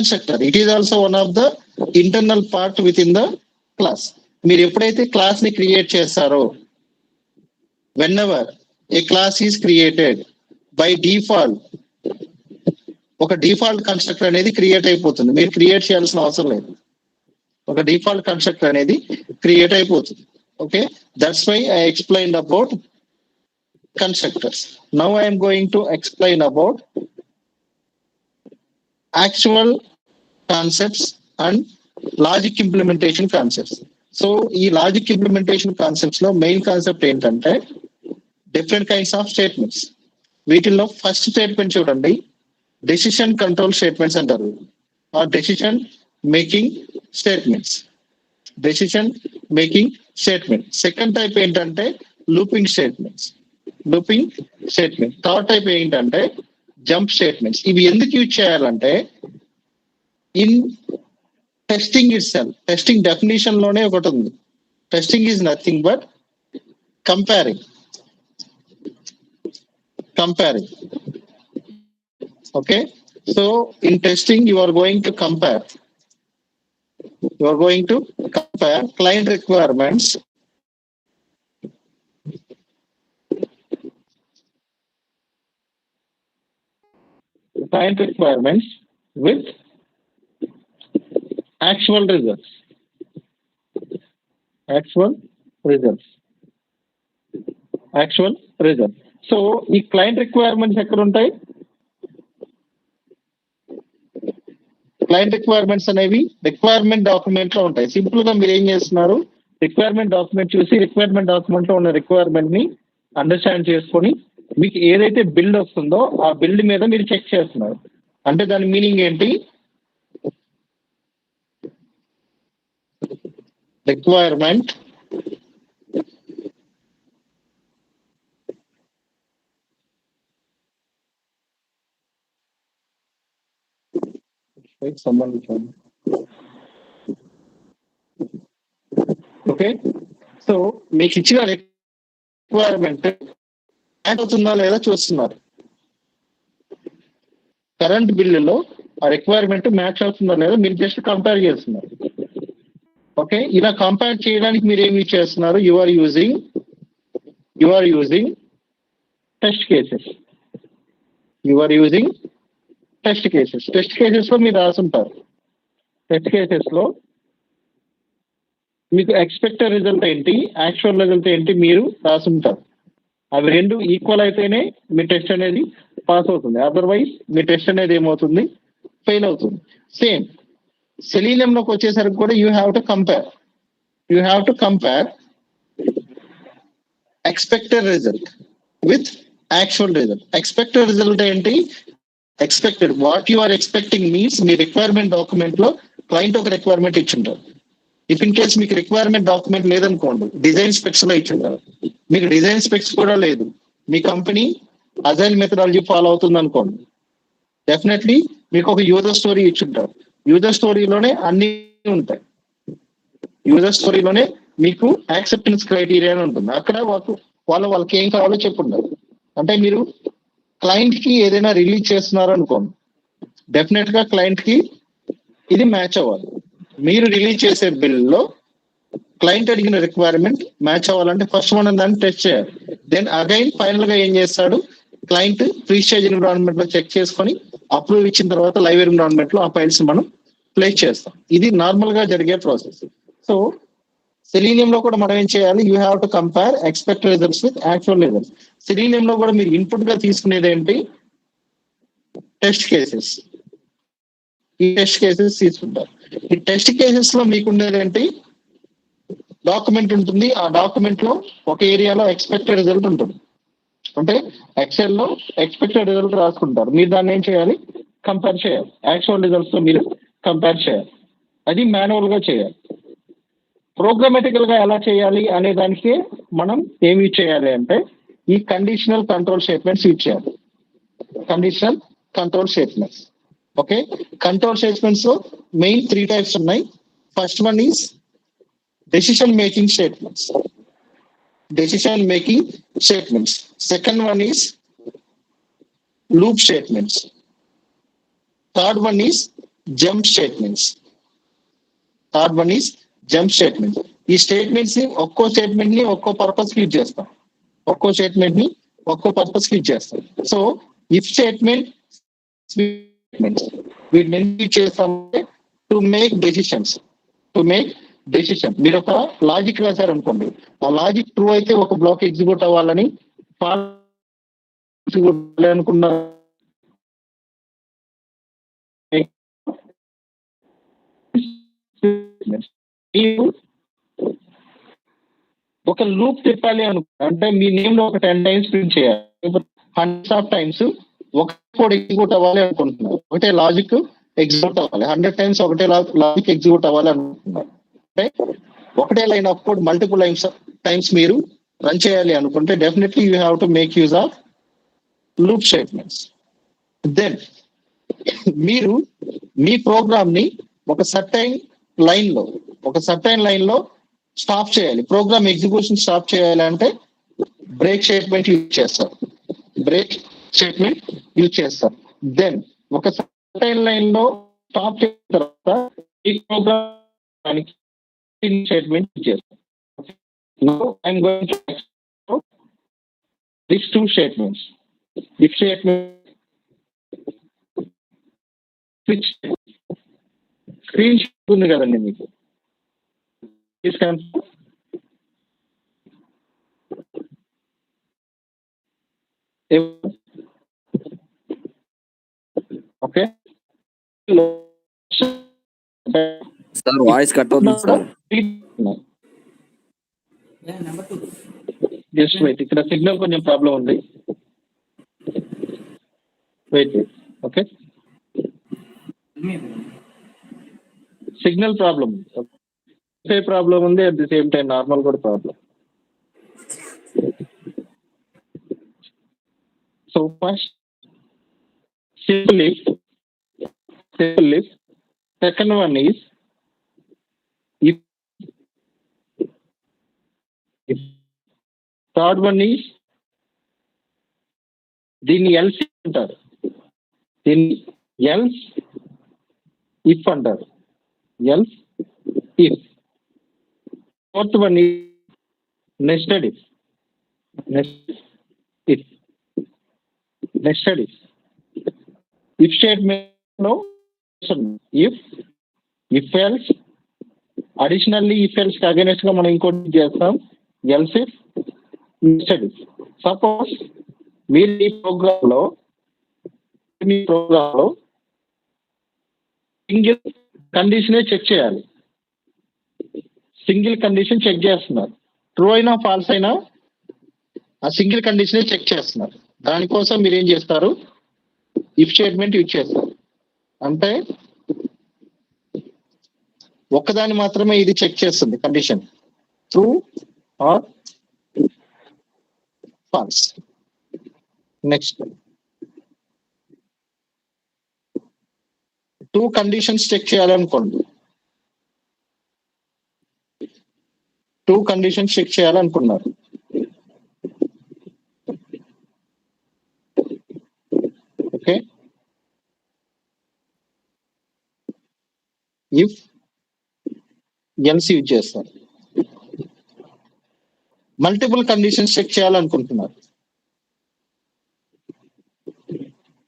constructor. It is also one of the internal part within the class. మీరు ఎప్పుడైతే class ని create చేస్తారో, whenever a class is created, by default ఒక default constructor అనేది create అయిపోతుంది. మీరు క్రియేట్ చేయాల్సిన అవసరం లేదు. ఒక డిఫాల్ట్ కన్స్ట్రక్టర్ అనేది క్రియేట్ అయిపోతుంది. Okay, that's why I explain about constructors. Now I'm going to explain about actual concepts and logic implementation concepts. So ఈ లాజిక్ ఇంప్లిమెంటేషన్ కాన్సెప్ట్స్ లో మెయిన్ కాన్సెప్ట్ ఏంటంటే డిఫరెంట్ కైండ్స్ ఆఫ్ స్టేట్మెంట్స్. వీటిల్లో first statement చూడండి, decision control statements అంటారు, ఆ decision making statements. Decision making statement. Second type ఏంటంటే looping statements. Looping statement. Third type ఏంటంటే jump statements. ఇవి ఎందుకు యూజ్ చేయాలంటే in testing it self, testing definition లోనే ఒకటి ఉంది. Testing is nothing but comparing. Okay, so in testing you are going to compare client requirements with actual results. So ఈ client requirements ఎక్కడ ఉంటాయి? Client requirements అనేవి requirement document లో ఉంటాయి. Simple గా మీరు ఏం చేస్తున్నారు, రిక్వైర్మెంట్ డాక్యుమెంట్ చూసి రిక్వైర్మెంట్ డాక్యుమెంట్ లో ఉన్న రిక్వైర్మెంట్ ని అండర్స్టాండ్ చేసుకొని మీకు ఏదైతే బిల్డ్ వస్తుందో ఆ బిల్డ్ మీద మీరు చెక్ చేస్తున్నారు. అంటే దాని మీనింగ్ ఏంటి? రిక్వైర్మెంట్ ఓకే, సో మీకు ఇచ్చిన రిక్వైర్మెంట్ మ్యాచ్ అవుతుందా లేదా చూస్తున్నారు. కరెంట్ బిల్లులో ఆ రిక్వైర్మెంట్ మ్యాచ్ అవుతుందా లేదా మీరు జస్ట్ కంపేర్ చేస్తున్నారు. ఓకే, ఇలా కంపేర్ చేయడానికి మీరు ఏమి చేస్తున్నారు? You are using test cases. Test cases లో మీరు రాసుంటారు. టెస్ట్ కేసెస్ లో మీకు ఎక్స్పెక్టెడ్ రిజల్ట్ ఏంటి, యాక్చువల్ రిజల్ట్ ఏంటి మీరు రాసుంటారు. అవి రెండు ఈక్వల్ అయితేనే మీ టెస్ట్ అనేది పాస్ అవుతుంది. అదర్వైజ్ మీ టెస్ట్ అనేది ఏమవుతుంది? ఫెయిల్ అవుతుంది. సేమ్ సెలీనియంలోకి వచ్చేసరికి కూడా you have to compare expected result with actual result. Expected result ఏంటి? Expected what you are expecting means మీ రిక్వైర్మెంట్ డాక్యుమెంట్ లో క్లయింట్ ఒక రిక్వైర్మెంట్ ఇచ్చింటారు. ఇఫ్ ఇన్ కేస్ మీకు రిక్వైర్మెంట్ డాక్యుమెంట్ లేదనుకోండి, డిజైన్ స్పెక్స్ లో ఇచ్చింటారు. మీకు డిజైన్ స్పెక్స్ కూడా లేదు, మీ కంపెనీ అజైల్ మెథడాలజీ ఫాలో అవుతుంది అనుకోండి, డెఫినెట్లీ మీకు ఒక యూజర్ స్టోరీ ఇచ్చింటారు. యూజర్ స్టోరీలోనే అన్ని ఉంటాయి. యూజర్ స్టోరీలోనే మీకు యాక్సెప్టెన్స్ క్రైటీరియా అని ఉంటుంది. అక్కడ వాళ్ళకి ఏం కావాలో చెప్పుంటారు. అంటే మీరు క్లయింట్ కి ఏదైనా రిలీజ్ చేస్తున్నారు అనుకోండి, డెఫినెట్ గా క్లయింట్ కి ఇది మ్యాచ్ అవ్వాలి. మీరు రిలీజ్ చేసే బిల్లో క్లయింట్ అడిగిన రిక్వైర్మెంట్ మ్యాచ్ అవ్వాలంటే ఫస్ట్ మనం దాన్ని టెస్ట్ చేయాలి. దెన్ అగైన్ ఫైనల్ గా ఏం చేస్తాడు, క్లయింట్ ప్రీ స్టేజ్ ఎన్విరాన్మెంట్ లో చెక్ చేసుకొని అప్రూవ్ ఇచ్చిన తర్వాత లైవ్ ఎన్విరాన్మెంట్ లో ఆ ఫైల్స్ మనం ప్లేస్ చేస్తాం. ఇది నార్మల్ గా జరిగే ప్రాసెస్. సో సెలీనియం లో కూడా మనం ఏం చేయాలి? You have to compare expected results with actual results. Selenium లో కూడా మీరు ఇన్పుట్ గా తీసుకునేది ఏంటి? Test cases. ఈ టెస్ట్ కేసెస్ తీసుకుంటారు. ఈ టెస్ట్ కేసెస్ లో మీకు ఉండేది ఏంటి? డాక్యుమెంట్ ఉంటుంది. ఆ డాక్యుమెంట్ లో ఒక ఏరియాలో ఎక్స్పెక్టెడ్ రిజల్ట్ ఉంటుంది. అంటే ఎక్సెల్ లో ఎక్స్పెక్టెడ్ రిజల్ట్ రాసుకుంటారు. మీరు దాన్ని ఏం చేయాలి? కంపేర్ చేయాలి. యాక్చువల్ రిజల్ట్స్ తో మీరు కంపేర్ చేయాలి. అది మాన్యువల్ గా చేయాలి. ప్రోగ్రామేటికల్ గా ఎలా చేయాలి అనే దానికి మనం ఏమి చేయాలి అంటే ఈ కండిషనల్ కంట్రోల్ స్టేట్మెంట్స్ యూజ్ చేయాలి. Conditional control statements. Okay, control statements లో మెయిన్ 3 టైప్స్ ఉన్నాయి. First one is decision making statements. Second one is loop statements. Third one is jump statements. Third one is jump statements. ఈ statements ని ఒక్కో statement ని ఒక్కో purpose కి use చేస్తాం. ఒక్కో స్టేట్మెంట్ ని ఒక్కో పర్పస్ కి యూజ్ చేస్తాం. సో ఇఫ్ స్టేట్మెంట్ వీటిని ఎందుకు యూజ్ చేస్తామంటే to make decisions. To make decision. మీరు ఒక లాజిక్ రాశారు అనుకోండి, ఆ లాజిక్ ట్రూ అయితే ఒక బ్లాక్ ఎగ్జిక్యూట్ అవ్వాలని, ఫాల్స్ అనుకున్న ఒక లూప్ తిప్పాలి అంటే మీ నేమ్ లో ఒక 10 టైమ్స్ ప్రింట్ చేయాలి, హండ్రెడ్స్ ఆఫ్ టైమ్స్ ఒక కోడ్ ఎగ్జిక్యూట్ అవ్వాలి అనుకుంటున్నారు. ఒకటే లాజిక్ ఎగ్జిక్యూట్ అవ్వాలి 100 టైమ్స్, ఒకటే లాజిక్ ఎగ్జిక్యూట్ అవ్వాలి అనుకుంటున్నారు. అంటే ఒకటే line of code multiple times మీరు రన్ చేయాలి అనుకుంటే definitely you have to make use of loop statements. Then మీరు మీ ప్రోగ్రామ్ ని ఒక సర్టైన్ లైన్ లో స్టాప్ చేయాలి. ప్రోగ్రామ్ ఎగ్జిక్యూషన్ స్టాప్ చేయాలి అంటే బ్రేక్ స్టేట్మెంట్ యూజ్ చేస్తారు. దెన్ ఒక సర్టైన్ లైన్ లో స్టాప్ చేసిన తర్వాత ఈ ప్రోగ్రామ్ స్టేట్మెంట్ యూజ్ చేస్తారు. Now I'm going to explore these two statements. If statement, which screen ఉంది కదండి మీకు, ఓకే సార్ వాయిస్ కట్ అవుతుంది సార్. జస్ట్ వెయిట్, ఇక్కడ సిగ్నల్ కొంచెం ప్రాబ్లం ఉంది. Wait okay, signal problem problem ఉంది, at the same time normal కూడా problem. So first simple if. Second one is if. Third one is దీన్ని else అంటారు, దీన్ని else if అంటారు, else if. Fourth one is nested if. Nested if statement లో if else, additionally if else కి against గా మనం ఇంకోటి చేస్తాం else if, nested if. Suppose మీరు మీ ప్రోగ్రామ్ లో సింగిల్ కండిషనే చెక్ చేయాలి. సింగిల్ కండిషన్ చెక్ చేస్తున్నారు, ట్రూ అయినా ఫాల్స్ అయినా ఆ సింగిల్ కండిషనే చెక్ చేస్తున్నారు. దానికోసం మీరు ఏం చేస్తారు, ఇఫ్ స్టేట్మెంట్ యూజ్ చేస్తారు. అంటే ఒక్కదాన్ని మాత్రమే ఇది చెక్ చేస్తుంది, condition true or false. Next two conditions check చేయాలనుకోండి, టూ కండిషన్స్ చెక్ చేయాలనుకున్నారు. ఓకే, ఇఫ్ ఎల్స్ యూజ్ చేస్తారు. మల్టిపుల్ కండిషన్స్ చెక్ చేయాలనుకుంటున్నారు,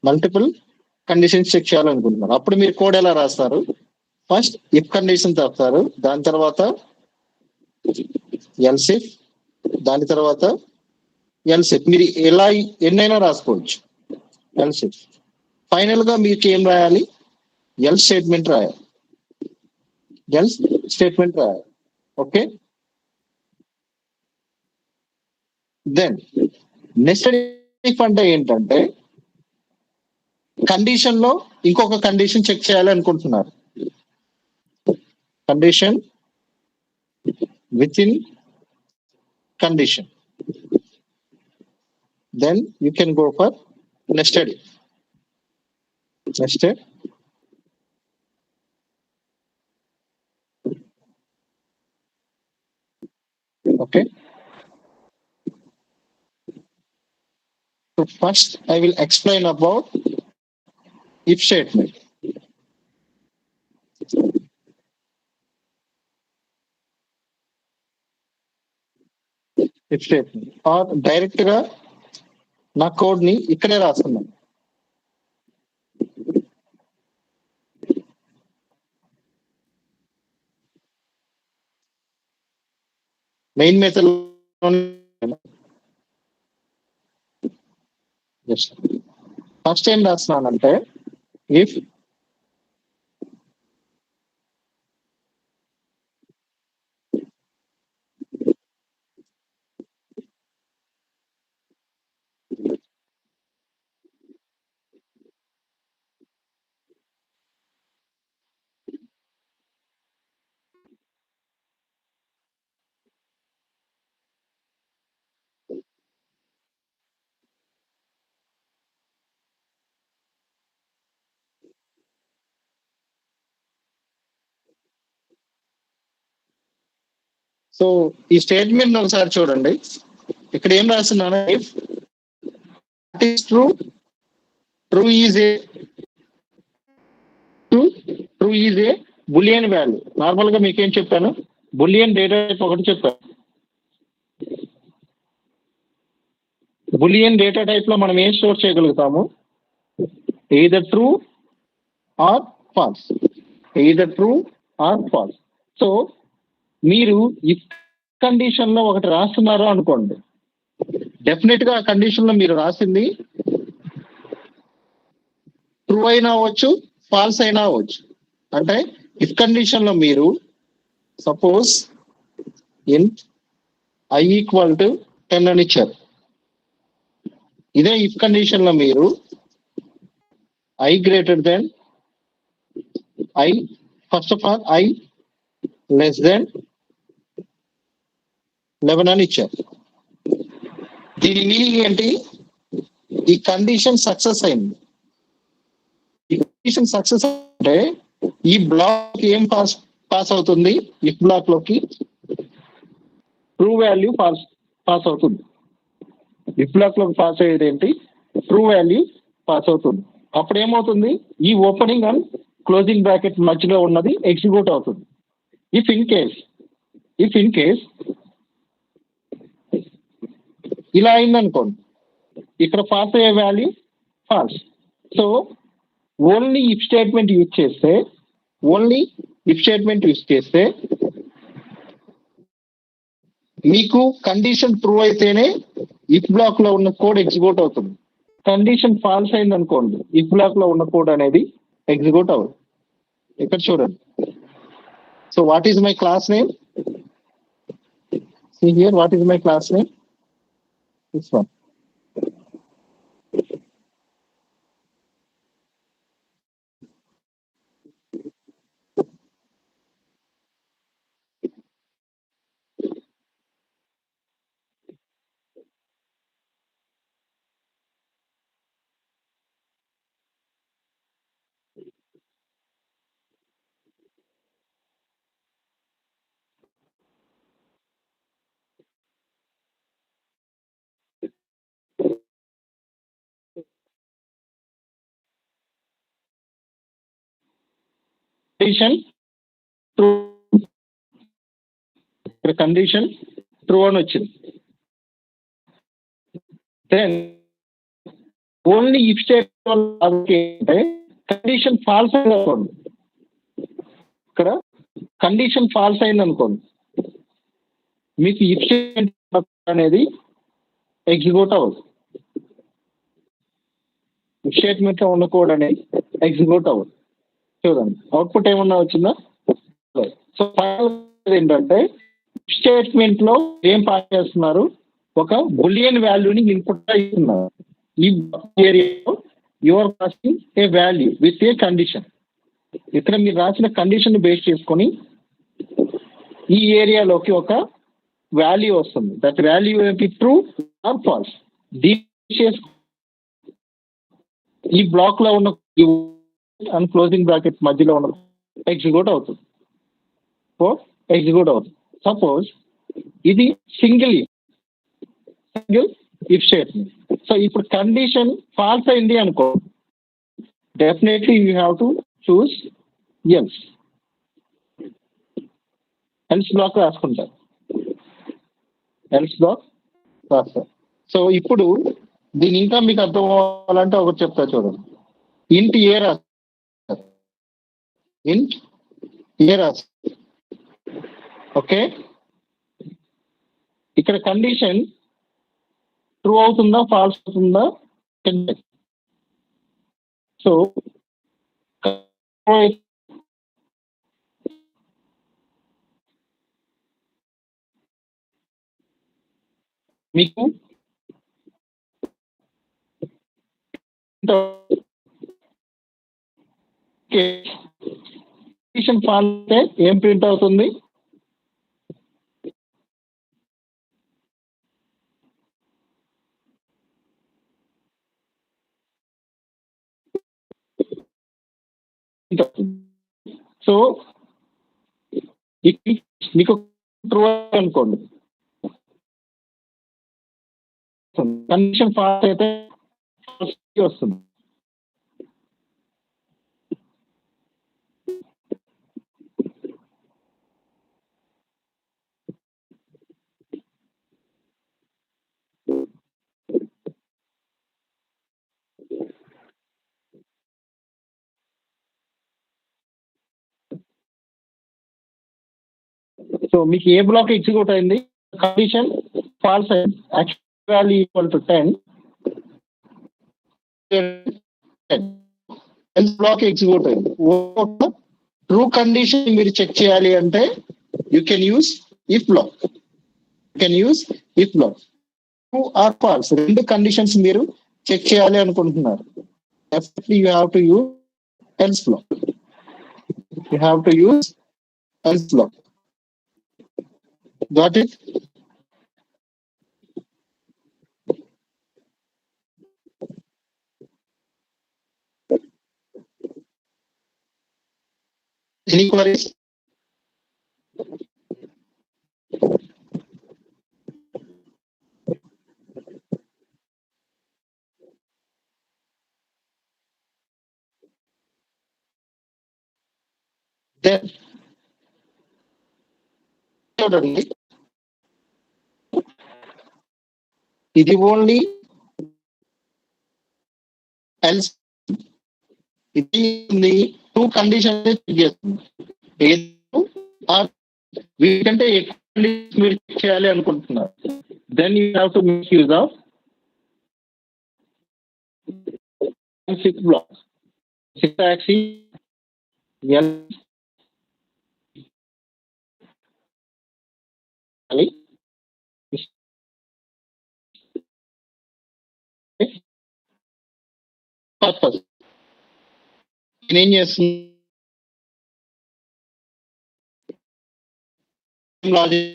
మల్టిపుల్ కండిషన్స్ చెక్ చేయాలనుకుంటున్నారు. అప్పుడు మీరు కోడ్ ఎలా రాస్తారు, ఫస్ట్ ఇఫ్ కండిషన్ రాస్తారు, దాని తర్వాత ఎల్స్ ఇఫ్, దాని తర్వాత ఎల్స్ ఇఫ్. మీరు ఎలా ఎన్నైనా రాసుకోవచ్చు ఎల్స్ ఇఫ్. ఫైనల్ గా మీకు ఏం రాయాలి, ఎల్స్ స్టేట్మెంట్ రాయాలి, ఎల్స్ స్టేట్మెంట్ రాయాలి. ఓకే, దెన్ నెస్టెడ్ ఇఫ్ అంటే ఏంటంటే కండిషన్ లో ఇంకొక కండిషన్ చెక్ చేయాలి అనుకుంటున్నారు, condition with in condition, then you can go for nested if. Nested okay. So first I will explain about if statement. If statement or direct గా నా code ని ఇక్కడే రాస్తున్నాను. మెయిన్ మెథడ్ ఫస్ట్ ఏం రాస్తున్నానంటే if so ఈ statement ఒకసారి చూడండి. ఇక్కడ ఏం రాస్తున్నాను, if true true is a true is a boolean value. Normal గా మీకేం చెప్పాను, బులియన్ డేటా టైప్ ఒకటి చెప్పాను. బులియన్ డేటా టైప్ లో మనం ఏం స్టోర్ చేయగలుగుతాము, either true or false, either true or false. So మీరు ఇఫ్ కండిషన్ లో ఒకటి రాస్తున్నారు అనుకోండి, డెఫినెట్ గా ఆ కండిషన్ లో మీరు రాసింది ట్రూ అయినా అవ్వచ్చు, ఫాల్స్ అయినా అవ్వచ్చు. అంటే ఇఫ్ కండిషన్ లో మీరు సపోజ్ ఇంట్ ఐ ఈక్వల్ టు 10 అని ఇచ్చారు. ఇదే ఇఫ్ కండిషన్ లో మీరు I greater then I, first of all I less then 11 అని ఇచ్చారు. దీని మీనింగ్ ఏంటి, ఈ కండిషన్ సక్సెస్ అయింది. ఈ కండిషన్ సక్సెస్ అంటే ఈ బ్లాక్ ఏం పాస్ అవుతుంది, ఇఫ్ బ్లాక్ లోకి ట్రూ వాల్యూ పాస్ అవుతుంది. ఇఫ్ బ్లాక్ లోకి పాస్ అయ్యేది ఏంటి, ట్రూ వాల్యూ పాస్ అవుతుంది. అప్పుడు ఏమవుతుంది, ఈ ఓపెనింగ్ అండ్ క్లోజింగ్ బ్రాకెట్ మధ్యలో ఉన్నది ఎగ్జిక్యూట్ అవుతుంది. ఇఫ్ ఇన్ కేస్ ఇలా అయిందనుకోండి, ఇక్కడ పాస్ అయ్యే value false. So only if statement use చేస్తే మీకు కండిషన్ ట్రూ అయితేనే ఇఫ్ బ్లాక్ లో ఉన్న కోడ్ ఎగ్జిక్యూట్ అవుతుంది. కండిషన్ ఫాల్స్ అయింది అనుకోండి, ఇఫ్ బ్లాక్ లో ఉన్న కోడ్ అనేది ఎగ్జిక్యూట్ అవ్వదు. ఇక్కడ చూడండి. So what is my class name, see here what is my class name, this one. Condition true, ఇక్కడ కండిషన్ ట్రూ అని వచ్చింది. Then only if statement condition false అయింది అనుకోండి, ఇక్కడ కండిషన్ ఫాల్స్ అయింది అనుకోండి, మీకు ఇఫ్ స్టేట్మెంట్ అనేది ఎగ్జిక్యూట్ అవ్వదు. ఇఫ్ స్టేట్మెంట్ లో ఉన్న కోడ్ అనేది ఎగ్జిక్యూట్ అవ్వదు. చూడండి అవుట్పుట్ ఏమన్నా వచ్చిందా. సో ఏంటంటే స్టేట్మెంట్ లో ఏం పాస్ చేస్తున్నారు, ఒక బులియన్ వాల్యూని ఇన్పుట్ గా ఇస్తున్నారు. ఈ ఏరియాలో your passing A value with a condition. ఇక్కడ మీరు రాసిన కండిషన్ బేస్ చేసుకొని ఈ ఏరియాలోకి ఒక వాల్యూ వస్తుంది. దట్ వాల్యూ ఏంటి, ట్రూ ఆర్ ఫాల్స్. ఈ బ్లాక్ లో ఉన్న అండ్ క్లోజింగ్ బ్రాకెట్ మధ్యలో ఉన్న ఎగ్జిక్యూట్ అవుతుంది. సపోజ్ ఇది సింగిల్ ఇఫ్ స్టేట్మెంట్. సో ఇప్పుడు కండిషన్ ఫాల్స్ అయింది అనుకో, definitely you have to choose else. Else black రాసుకుంటారు. ఎల్స్ బ్లాక్ రాస్తారు. సో ఇప్పుడు దీని ఇంకా మీకు అర్థం అవ్వాలంటే ఒకటి చెప్తా చూడండి. ఇంట్ ఏ రాస్తారు, ఇంట్ ఏ రాస్తారు. ఓకే, ఇక్కడ కండిషన్ ట్రూ అవుతుందా ఫాల్స్ అవుతుందా. సో మీకు కండిషన్ ఫాల్స్ అయితే ఏం ప్రింట్ అవుతుంది, సో మీకు ట్రూ అనుకోండి, కండిషన్ ఫాల్స్ అయితే వస్తుంది. సో మీకు ఏ బ్లాక్ ఎగ్జిక్యూట్ అయింది, కండిషన్ ఫాల్స్ అయింది, actual value equal to 10, block execute అయింది. ట్రూ కండిషన్ మీరు చెక్ చేయాలి అంటే you can use if block, true or false రెండు కండిషన్స్ మీరు చెక్ చేయాలి అనుకుంటున్నారు. Definitely you have to use else block, Got it? Any queries? Then చూడండి, ఇది ఓన్లీ ఎల్స్, ఇది టూ కండిషన్ వీటంటే మీరు చేయాలి అనుకుంటున్నారు. Then you have to make use of six blocks, six axis L purpose నేనేం చేస్తుంది లాజిక్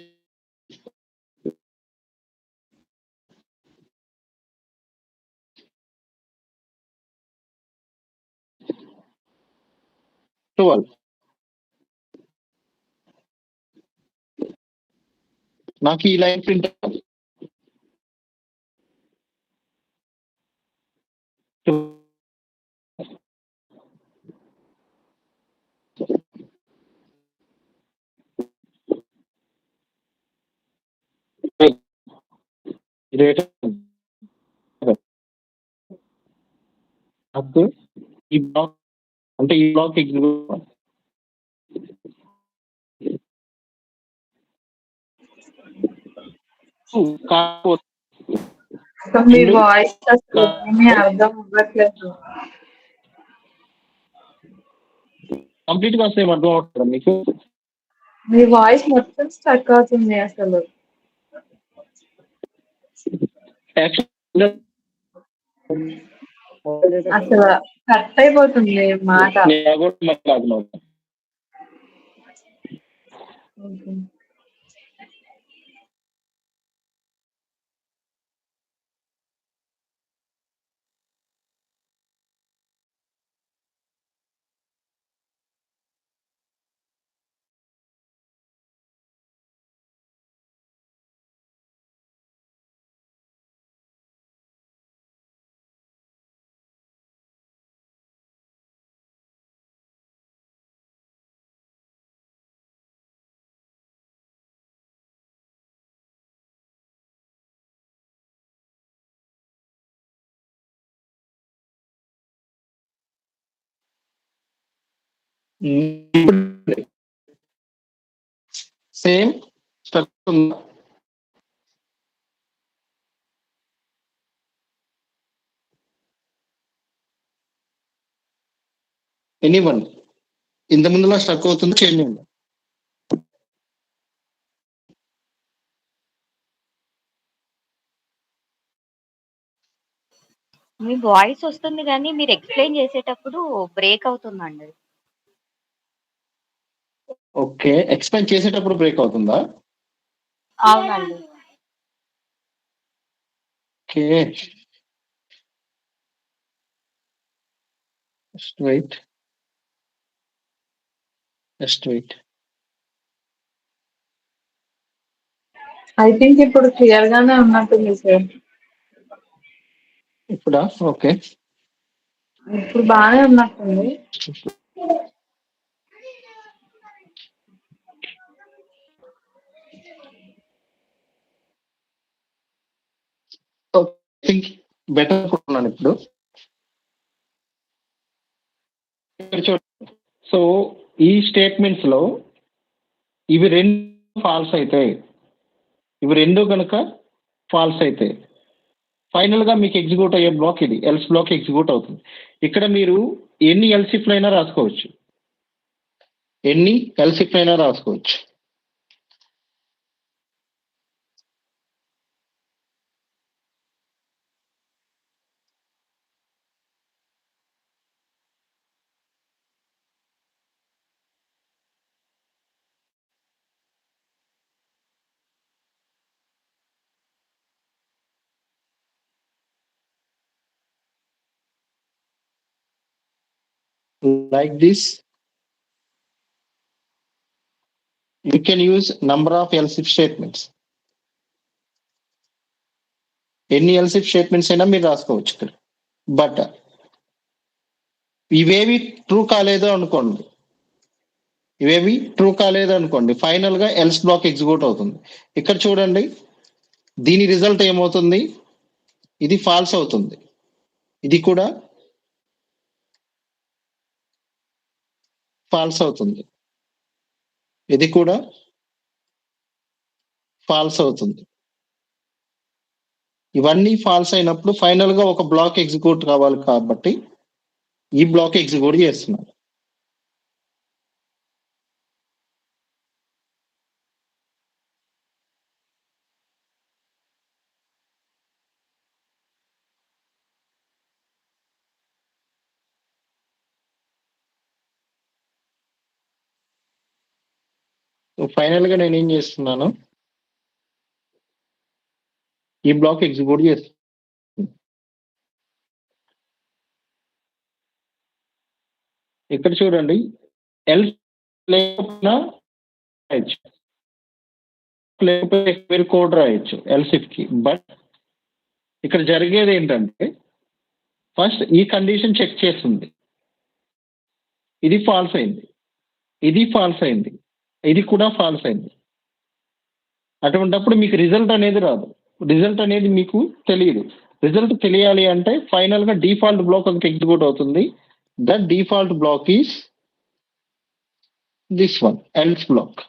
నాకు ఈ లైన్ ప్రింట్ రేట్ ఈ బ్లాక్ అంటే ఈ బ్లాక్ ఎగ్జిక్యూట్ కాకపోతే మీ వాయిస్ అసలు ఏమీ అర్థం అవ్వట్లేదు. కంప్లీట్ గా వస్తే ఏం అర్థం అవుతుంది మీకు? మీ వాయిస్ మొత్తం స్ట్రక్ అవుతుంది అసలు. అసలు కట్ అయిపోతుంది మాట. సేమ్ స్ట్రక్ ఉందా? ఎనీవన్ ఇంత ముందులా స్ట్రక్ అవుతుంది, చేంజ్ ఉందా? మీ వాయిస్ వస్తుంది కానీ మీరు ఎక్స్ప్లెయిన్ చేసేటప్పుడు బ్రేక్ అవుతుందండి. ఓకే, ఎక్స్ప్లెయిన్ చేసేటప్పుడు బ్రేక్ అవుతుందా? అవునండి. Okay, just wait. I think ఇప్పుడు క్లియర్ గానే ఉన్నట్టుంది సార్. ఇప్పుడా? ఓకే, ఇప్పుడు బాగానే ఉన్నట్టుంది. థింక్ బెటర్ అనుకుంటున్నాను ఇప్పుడు. సో ఈ స్టేట్మెంట్స్ లో ఇవి రెండు ఫాల్స్ అయితే, ఇవి రెండు కనుక ఫాల్స్ అయితే ఫైనల్ గా మీకు ఎగ్జిక్యూట్ అయ్యే బ్లాక్ ఇది, ఎల్స్ బ్లాక్ ఎగ్జిక్యూట్ అవుతుంది. ఇక్కడ మీరు ఎన్ని ఎల్సిఫ్ అయినా రాసుకోవచ్చు, ఎన్ని ఎల్సిఫ్ అయినా రాసుకోవచ్చు. Like this, you can use number of else if statements. ఎన్ని else if statements అయినా మీరు రాసుకోవచ్చు ఇక్కడ. బట్ ఇవేవి ట్రూ కాలేదు అనుకోండి, ఫైనల్ గా ఎల్స్ బ్లాక్ ఎగ్జిక్యూట్ అవుతుంది. ఇక్కడ చూడండి, దీని రిజల్ట్ ఏమవుతుంది? ఇది ఫాల్స్ అవుతుంది, ఇది కూడా ఫాల్స్ అవుతుంది, ఇది కూడా ఫాల్స్ అవుతుంది. ఇవన్నీ ఫాల్స్ అయినప్పుడు ఫైనల్ గా ఒక బ్లాక్ ఎగ్జిక్యూట్ కావాలి, కాబట్టి ఈ బ్లాక్ ఎగ్జిక్యూట్ చేస్తున్నారు. ఫైనల్ గా నేను ఏం చేస్తున్నాను, ఈ బ్లాక్ ఎగ్జిక్యూట్ చేస్తున్నాను. ఇక్కడ చూడండి, ఎల్స్ లేకపోయినా రాయొచ్చు, లేకపోతే మీరు కోడ్ రాయొచ్చు ఎల్సిఫ్ కి. బట్ ఇక్కడ జరిగేది ఏంటంటే, ఫస్ట్ ఈ కండిషన్ చెక్ చేస్తుంది, ఇది ఫాల్స్ అయింది, ఇది ఫాల్స్ అయింది, ఇది కూడా ఫాల్స్ అయింది. అటువంటిప్పుడు మీకు రిజల్ట్ అనేది రాదు, రిజల్ట్ అనేది మీకు తెలియదు. రిజల్ట్ తెలియాలి అంటే ఫైనల్ గా డిఫాల్ట్ బ్లాక్ ఒక ఎగ్జిక్యూట్ అవుతుంది. That default block is this one, else block.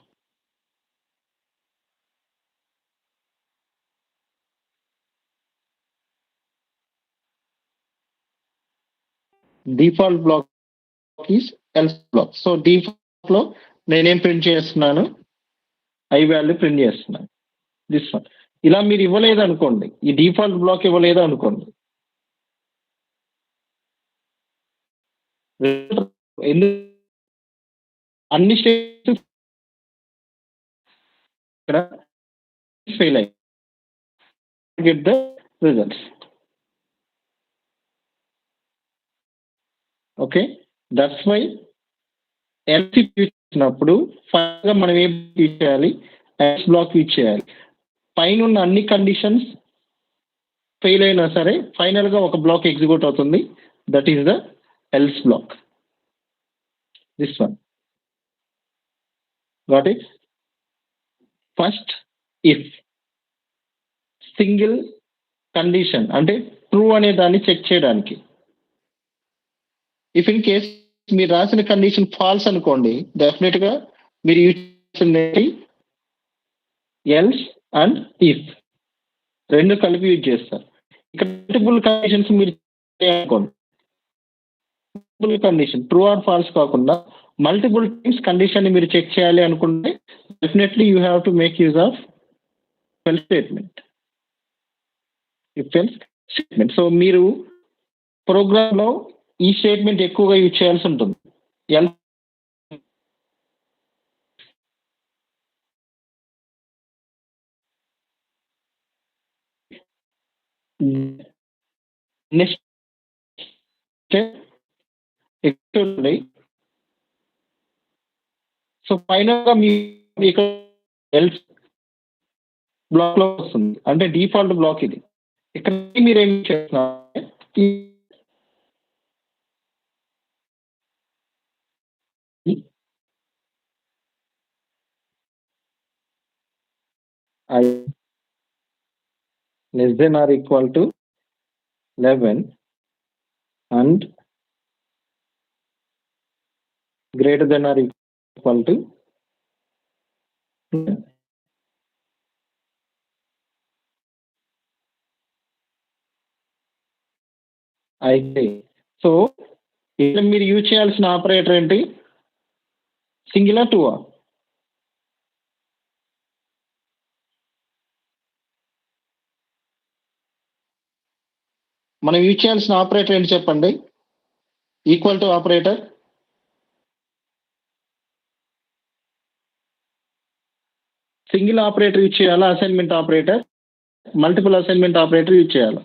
Default block is else block. So default లో నేనేం ప్రింట్ చేస్తున్నాను, ఐ వాల్యూ ప్రింట్ చేస్తున్నాను, దిస్ వన్. ఇలా మీరు ఇవ్వలేదు అనుకోండి, ఈ డిఫాల్ట్ బ్లాక్ ఇవ్వలేదు అనుకోండి, అన్ని స్టేట్స్ ఫెయిల్ అయ్యి get the results. Okay, that's why else ఇచ్చినప్పుడు ఫైనల్ గా మనం ఏం యూజ్ చేయాలి, ఎల్స్ బ్లాక్ యూజ్ చేయాలి. పైన ఉన్న అన్ని కండిషన్స్ ఫెయిల్ అయినా సరే ఫైనల్ గా ఒక బ్లాక్ ఎగ్జిక్యూట్ అవుతుంది, that is the else black, this one. Got it? First if single condition అంటే ట్రూ అనే దాన్ని చెక్ చేయడానికి. ఇఫ్ ఇన్ కేస్ మీరు రాసిన కండిషన్ ఫాల్స్ అనుకోండి, డెఫినెట్ గా మీరు యూజ్ చేసింది ఎల్స్ అండ్ ఇఫ్ రెండు కలిపి యూజ్ చేస్తారు. ఇక్కడ మల్టిపుల్ కండిషన్స్ మీరు అనుకోండి, multiple condition true or false కాకుండా మల్టిపుల్ టైమ్స్ కండిషన్ ని మీరు చెక్ చేయాలి అనుకుంటే definitely you have to make use of else statement. If else statement. So మీరు ప్రోగ్రామ్ లో ఈ స్టేట్మెంట్ ఎక్కువగా యూజ్ చేయాల్సి ఉంటుంది. ఎల్ నెక్స్ట్ సో ఫైనల్ గా మీ ఇక్కడ ఎల్స్ బ్లాక్ లో వస్తుంది, అంటే డిఫాల్ట్ బ్లాక్ ఇది. ఇక్కడ మీరు ఏం చేస్తున్నారు, less than or equal to 11 and greater than or equal to 10. అయితే సో ఇక్కడ మీరు యూజ్ చేయాల్సిన ఆపరేటర్ ఏంటి, సింగులర్ టూ. మనం యూజ్ చేయాల్సిన ఆపరేటర్ ఏంటి చెప్పండి, equal to operator. Single operator use చేయాలా, assignment operator, multiple assignment operator use చేయాలా?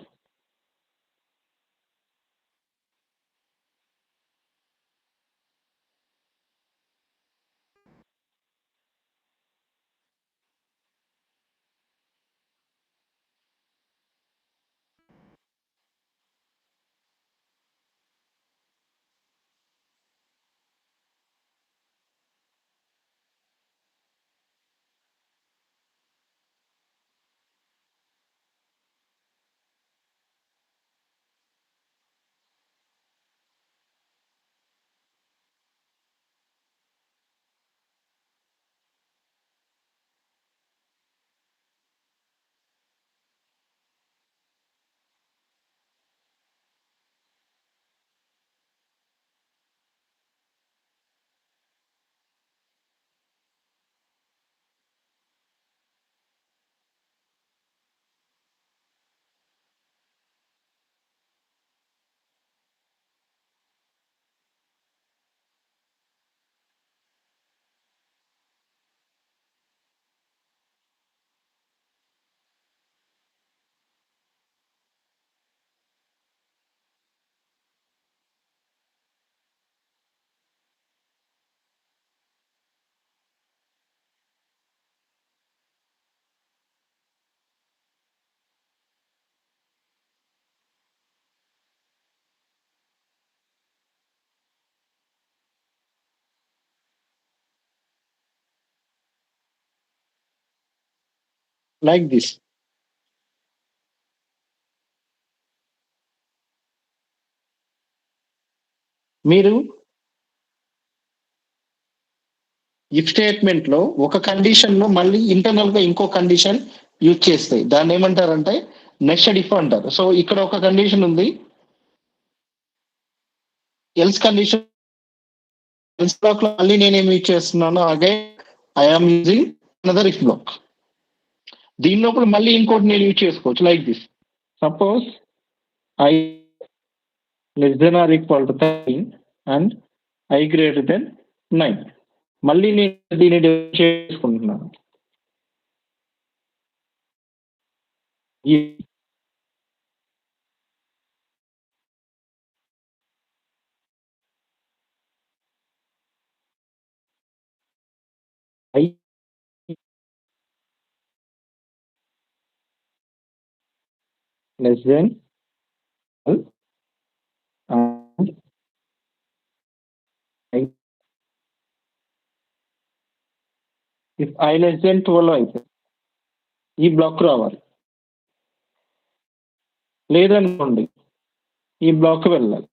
Like this. మీరు ఇఫ్ స్టేట్మెంట్ లో ఒక కండిషన్ లో మళ్ళీ ఇంటర్నల్ గా ఇంకో కండిషన్ యూజ్ చేస్తాయి, దాన్ని ఏమంటారంటే నెస్టెడ్ ఇఫ్ అంటారు. సో ఇక్కడ ఒక కండిషన్ ఉంది, ఎల్స్ కండిషన్, ఎల్స్ బ్లాక్ లో మళ్ళీ నేనేం యూజ్ చేస్తున్నాను, again I'm using another if block. దీని లోపల మళ్ళీ ఇంకోటి నేను యూజ్ చేసుకోవచ్చు, like this. Suppose I less than or equal to 13 and I greater than 9. మళ్ళీ నేను దీన్ని డివైడ్ చేసుకుంటున్నాను. I less than and I, if I less than 12 అయితే ఈ బ్లాక్ రావాలి, లేదనుకోండి ఈ బ్లాక్ వెళ్ళాలి.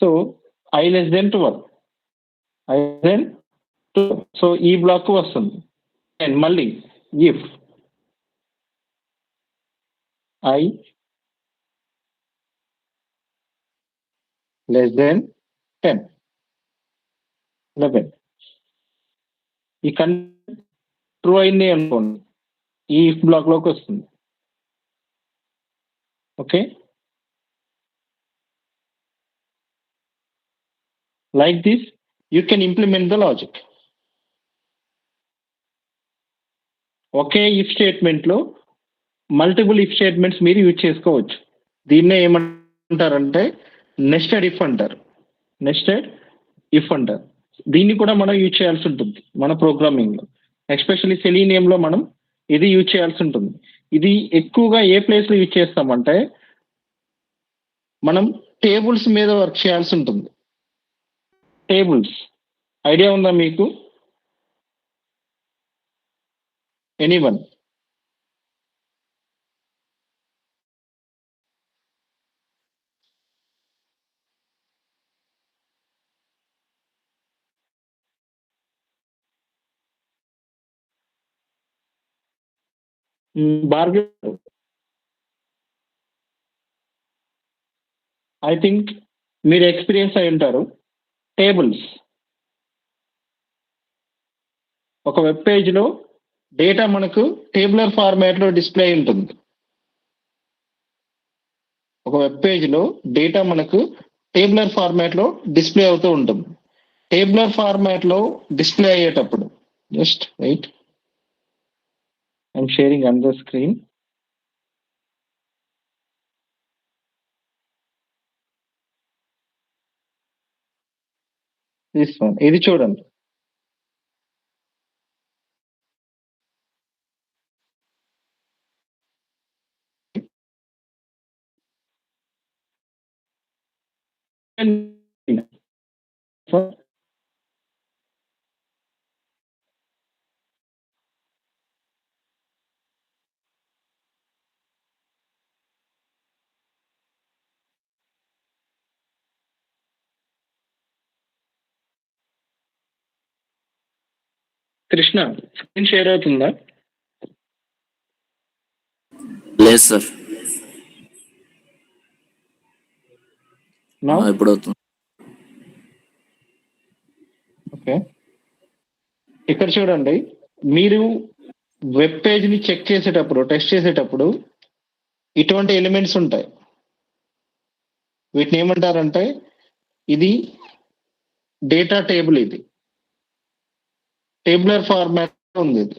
So I less than 12, I less than 12. So ఈ బ్లాక్ వస్తుంది. అండ్ మళ్ళీ ఇఫ్ I less than 10, 11, ఈ కండిషన్ ట్రూ అయింది అనుకోండి, ఈ ఇఫ్ బ్లాక్ లోకి వస్తుంది. Okay, like this you can implement the logic. Okay if statement లో మల్టిపుల్ ఇఫ్ స్టేట్మెంట్స్ మీరు యూజ్ చేసుకోవచ్చు. దీన్నే ఏమంటారంటే నెస్టెడ్ ఇఫ్ అంటారు. నెస్టెడ్ ఇఫ్ అంటారు. దీన్ని కూడా మనం యూజ్ చేయాల్సి ఉంటుంది మన ప్రోగ్రామింగ్ లో. ఎస్పెషల్లీ సెలీనియంలో మనం ఇది యూజ్ చేయాల్సి ఉంటుంది. ఇది ఎక్కువగా ఏ ప్లేస్ లో యూజ్ చేస్తామంటే మనం టేబుల్స్ మీద వర్క్ చేయాల్సి ఉంటుంది. టేబుల్స్ ఐడియా ఉందా మీకు? ఎనీవన్? భార్గవ్, ఐ థింక్ మీరు ఎక్స్పీరియన్స్ అయి ఉంటారు. టేబుల్స్ ఒక వెబ్ పేజ్లో డేటా మనకు టేబులర్ ఫార్మాట్లో డిస్ప్లే ఉంటుంది. ఒక వెబ్ పేజ్లో డేటా మనకు టేబులర్ ఫార్మాట్లో డిస్ప్లే అవుతూ ఉంటుంది. టేబులర్ ఫార్మాట్లో డిస్ప్లే అయ్యేటప్పుడు just wait, I'm sharing on the screen. ఇది చూడండి. కృష్ణ, స్క్రీన్ షేర్ అవుతుందా? లేదు సార్. Now? ఇప్పుడు అవుతుంది. ఓకే, ఇక్కడ చూడండి. మీరు వెబ్ పేజ్ని చెక్ చేసేటప్పుడు, టెస్ట్ చేసేటప్పుడు ఇటువంటి ఎలిమెంట్స్ ఉంటాయి. వీటిని ఏమంటారంటే ఇది డేటా టేబుల్. ఇది టేబులర్ ఫార్మాట్ ఉంది. ఇది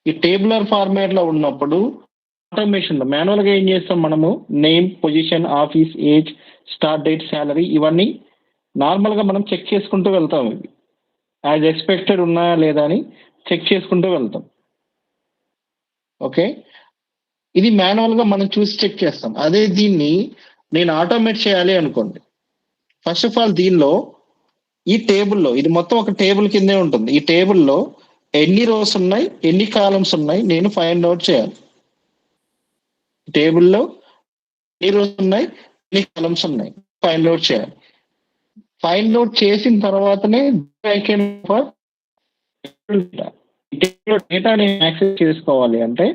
ఈ టేబులర్ ఫార్మాట్ లో ఉన్నప్పుడు ఆటోమేషన్ లో మాన్యువల్ గా ఏం చేస్తాం మనము? Name, position, office, age, start date, salary, ఇవన్నీ నార్మల్ గా మనం చెక్ చేసుకుంటూ వెళ్తాం. ఇవి యాజ్ ఎక్స్పెక్టెడ్ ఉన్నాయా లేదా అని చెక్ చేసుకుంటూ వెళ్తాం. ఓకే, ఇది మాన్యువల్ గా మనం చూసి చెక్ చేస్తాం. అదే దీన్ని నేను ఆటోమేట్ చేయాలి అనుకోండి. ఫస్ట్ ఆఫ్ ఆల్ దీనిలో ఈ టేబుల్లో, ఇది మొత్తం ఒక టేబుల్ కిందే ఉంటుంది. ఈ టేబుల్లో ఎన్ని రోస్ ఉన్నాయి, ఎన్ని కాలమ్స్ ఉన్నాయి, నేను ఫైండ్ అవుట్ చేయాలి. టేబుల్లో ఎన్ని రోస్ ఉన్నాయి, ఎన్ని కాలమ్స్ ఉన్నాయి, ఫైండ్ అవుట్ చేయాలి. ఫైండ్ అవుట్ చేసిన తర్వాతనే డేటా నేను యాక్సెస్ చేసుకోవాలి అంటే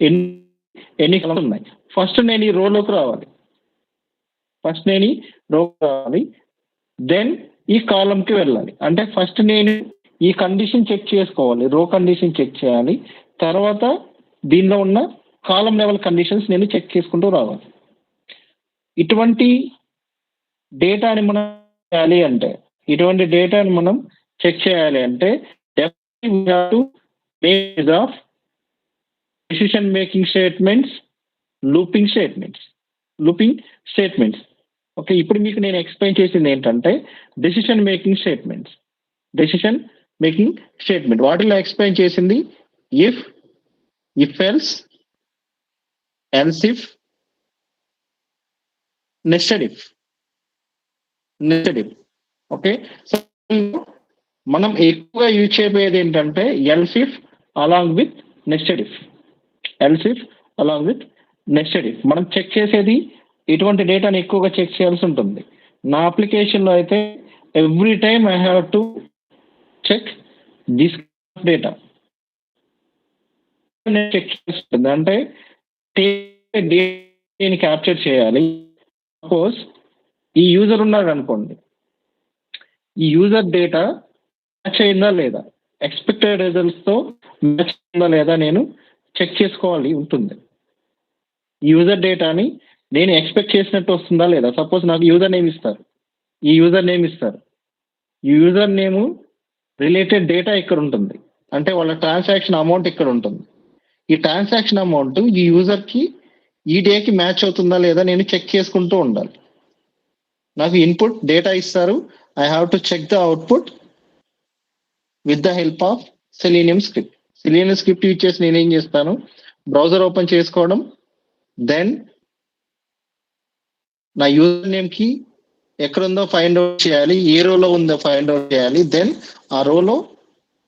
ఎన్ని కాలమ్స్ ఉన్నాయి. ఫస్ట్ నేను ఈ రోలోకి రావాలి. దెన్ ఈ కాలంకి వెళ్ళాలి. అంటే ఫస్ట్ నేను ఈ కండిషన్ చెక్ చేసుకోవాలి, రో కండిషన్ చెక్ చేయాలి. తర్వాత దీనిలో ఉన్న కాలం లెవెల్ కండిషన్స్ నేను చెక్ చేసుకుంటూ రావాలి. ఇటువంటి డేటాని మనం చేయాలి అంటే, ఇటువంటి డేటాని మనం చెక్ చేయాలి అంటే of decision making statements, looping statements. Okay, ఇప్పుడు మీకు నేను ఎక్స్ప్లెయిన్ చేసింది ఏంటంటే డెసిషన్ మేకింగ్ స్టేట్మెంట్. వాటిలో ఎక్స్ప్లెయిన్ చేసింది if, if else, else if, nested if. Okay, so మనం ఎక్కువగా యూజ్ చేయబోయేది ఏంటంటే else if along with nested if. మనం చెక్ చేసేది ఇటువంటి డేటాని ఎక్కువగా చెక్ చేయాల్సి ఉంటుంది. నా అప్లికేషన్లో అయితే every time I have to check this data. Check చేస్తుంది అంటే డేటాని క్యాప్చర్ చేయాలి. సపోజ్ ఈ యూజర్ ఉన్నాడు అనుకోండి, ఈ యూజర్ డేటా మ్యాచ్ అయిందా లేదా, ఎక్స్పెక్టెడ్ రిజల్ట్స్తో మ్యాచ్ అయిందా లేదా నేను చెక్ చేసుకోవాలి ఉంటుంది. ఈ యూజర్ డేటాని నేను ఎక్స్పెక్ట్ చేసినట్టు వస్తుందా లేదా. సపోజ్ నాకు యూజర్ నేమ్ ఇస్తారు, ఈ యూజర్ నేమ్ ఇస్తారు, ఈ యూజర్ నేము రిలేటెడ్ డేటా ఇక్కడ ఉంటుంది, అంటే వాళ్ళ ట్రాన్సాక్షన్ అమౌంట్ ఇక్కడ ఉంటుంది. ఈ ట్రాన్సాక్షన్ అమౌంట్ ఈ యూజర్కి ఈ డేకి మ్యాచ్ అవుతుందా లేదా నేను చెక్ చేసుకుంటూ ఉండాలి. నాకు ఇన్పుట్ డేటా ఇస్తారు, I have to check the output with the help of Selenium script. Selenium script use చేసి నేనేం చేస్తాను, బ్రౌజర్ ఓపెన్ చేసుకోవడం, దెన్ నా యూజర్ నేమ్కి ఎక్కడుందో ఫైండ్ అవుట్ చేయాలి, ఏ రోలో ఉందో ఫైండ్ అవుట్ చేయాలి, దెన్ ఆ రోలో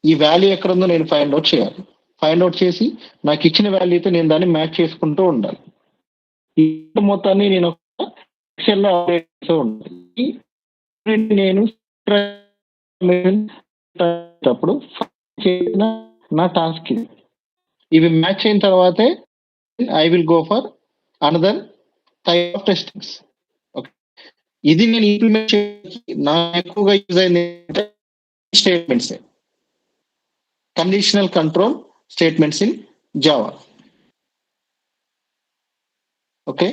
ఈ వాల్యూ ఎక్కడుందో నేను ఫైండ్ అవుట్ చేయాలి. ఫైండ్ అవుట్ చేసి నాకు ఇచ్చిన వాల్యూతో నేను దాన్ని మ్యాచ్ చేసుకుంటూ ఉండాలి. ఈ మొత్తాన్ని నేను ఎక్సెల్లో అప్డేట్ చేస్తూ ఉండాలి. నేను అప్పుడు చేసిన నా టాస్క్ ఇది. ఇవి మ్యాచ్ అయిన తర్వాతే I will go for another type of testings. Okay, ఇది నేను ఇంప్లిమెంట్ చేయడానికి నా ఎక్కువగా యూజ్ అయింది statements, conditional control statements in Java. Okay,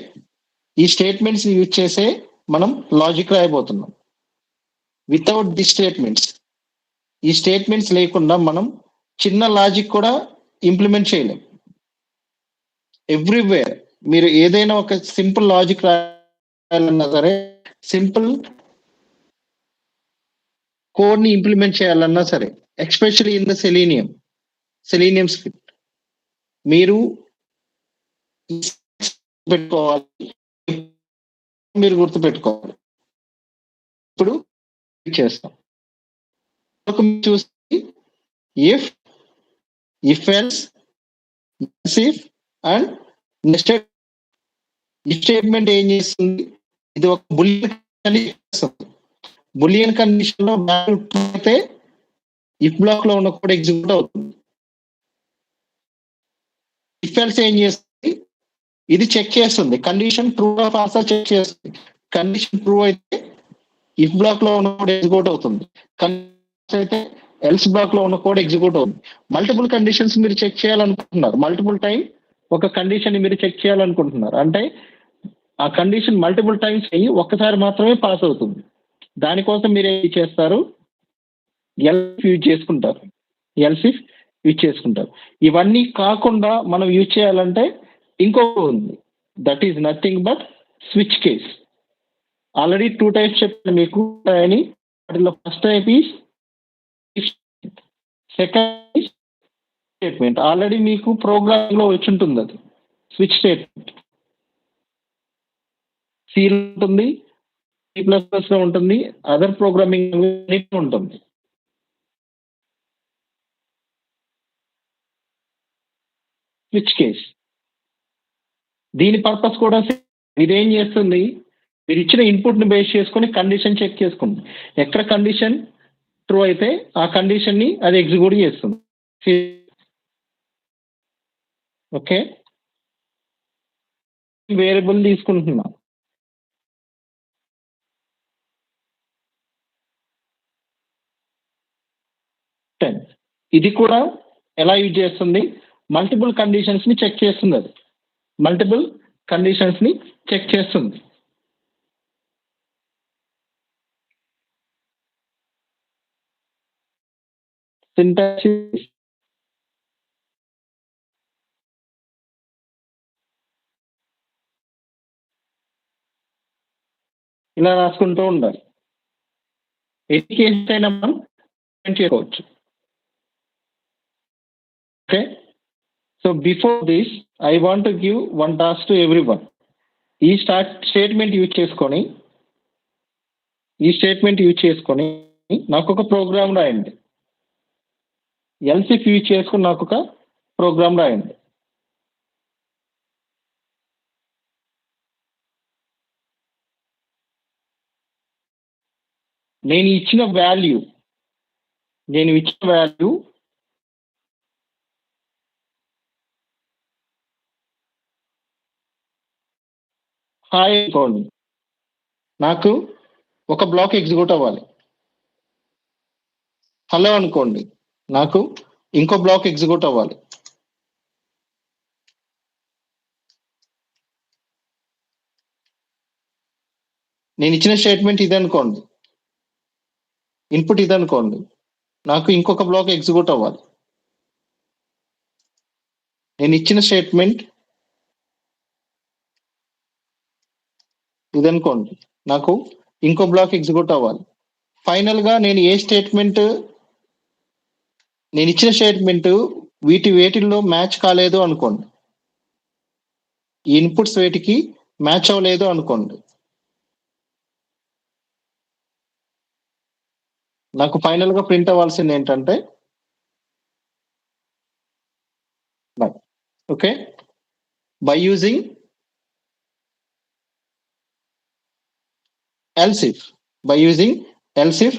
ఈ స్టేట్మెంట్స్ యూజ్ చేసే మనం లాజిక్ రాయబోతున్నాం. వితౌట్ ది స్టేట్మెంట్స్, ఈ స్టేట్మెంట్స్ లేకుండా మనం చిన్న లాజిక్ కూడా ఇంప్లిమెంట్ చేయలేం. ఎవ్రీవేర్ మీరు ఏదైనా ఒక సింపుల్ లాజిక్ రాయాలన్నా సరే, సింపుల్ కోడ్ని ఇంప్లిమెంట్ చేయాలన్నా సరే, especially in the Selenium script మీరు పెట్టుకోవాలి, మీరు గుర్తుపెట్టుకోవాలి. ఇప్పుడు చేస్తాం చూసి if else if and nested. ఈ స్టేట్మెంట్ ఏం చేస్తుంది, ఇది ఒక బులియన్ కండిషన్ లో వాల్యూ అయితే ఇఫ్ బ్లాక్ లో ఉన్న కోడ్ ఎగ్జిక్యూట్ అవుతుంది. ఇఫ్ ఎల్స్ ఏం చేస్తుంది, ఇది చెక్ చేస్తుంది, condition true of false check చేస్తుంది. కండిషన్ ట్రూ అయితే ఇఫ్ బ్లాక్ లో ఉన్న కోడ్ ఎగ్జిక్యూట్ అవుతుంది, అయితే ఎల్స్ బ్లాక్ లో ఉన్న కోడ్ ఎగ్జిక్యూట్ అవుతుంది. మల్టిపుల్ కండిషన్స్ మీరు చెక్ చేయాలనుకుంటున్నారు, మల్టిపుల్ టైం ఒక కండిషన్ ని మీరు చెక్ చేయాలనుకుంటున్నారు, అంటే ఆ కండిషన్ మల్టిపుల్ టైమ్స్ అయ్యి ఒక్కసారి మాత్రమే పాస్ అవుతుంది. దానికోసం మీరు ఏం చేస్తారు, ఎల్స్ యూజ్ చేసుకుంటారు, ఎల్సిఫ్ యూజ్ చేసుకుంటారు. ఇవన్నీ కాకుండా మనం యూజ్ చేయాలంటే ఇంకొక ఉంది, that is nothing but switch case. Already 2 types చెప్పాను మీకు అని. వాటిలో first type is second is statement. Already మీకు ప్రోగ్రామింగ్ లో వచ్చి ఉంటుంది అది స్విచ్ స్టేట్మెంట్. సి ఉంటుంది, C++ లో ఉంటుంది, అదర్ ప్రోగ్రామింగ్ ఉంటుంది. స్విచ్ కేస్ దీని పర్పస్ కూడా ఇదేం చేస్తుంది, మీరు ఇచ్చిన ఇన్పుట్ ని బేస్ చేసుకొని కండిషన్ చెక్ చేసుకుంది. ఎక్కడ కండిషన్ ట్రూ అయితే ఆ కండిషన్ ని అది ఎగ్జిక్యూట్ చేస్తుంది. ఓకే, వేరియబుల్ తీసుకుంటున్నా, ఇది కూడా ఎలా యూజ్ చేస్తుంది, మల్టిపుల్ కండిషన్స్ ని చెక్ చేస్తుంది. అది మల్టిపుల్ కండిషన్స్ ని చెక్ చేస్తుంది. సింటాక్స్ ఇలా రాసుకుంటూ ఉండాలి. ఎన్ని కేసెస్ అయినా మనం చేసుకోవచ్చు. Okay, so before this I want to give one task to everyone. ఈ స్టేట్మెంట్ యూజ్ చేసుకొని నాకు ఒక ప్రోగ్రామ్ రాయండి. ఎల్సిఫ్ యూజ్ చేసుకొని నాకు ఒక ప్రోగ్రామ్ రాయండి. నేను ఇచ్చిన వాల్యూ హాయ్ అనుకోండి, నాకు ఒక బ్లాక్ ఎగ్జిక్యూట్ అవ్వాలి. హలో అనుకోండి, నాకు ఇంకో బ్లాక్ ఎగ్జిక్యూట్ అవ్వాలి. నేను ఇచ్చిన స్టేట్మెంట్ ఇదనుకోండి, ఇన్పుట్ ఇదనుకోండి, నాకు ఇంకొక బ్లాక్ ఎగ్జిక్యూట్ అవ్వాలి. నేను ఇచ్చిన స్టేట్మెంట్ ఇదనుకోండి, నాకు ఇంకో బ్లాక్ ఎగ్జిక్యూట్ అవ్వాలి. ఫైనల్ గా నేను ఇచ్చిన స్టేట్మెంట్ వేటిల్లో మ్యాచ్ కాలేదు అనుకోండి, ఈ ఇన్పుట్స్ వేటికి మ్యాచ్ అవ్వలేదు అనుకోండి, నాకు ఫైనల్ గా ప్రింట్ అవ్వాల్సింది ఏంటంటే okay, by using else if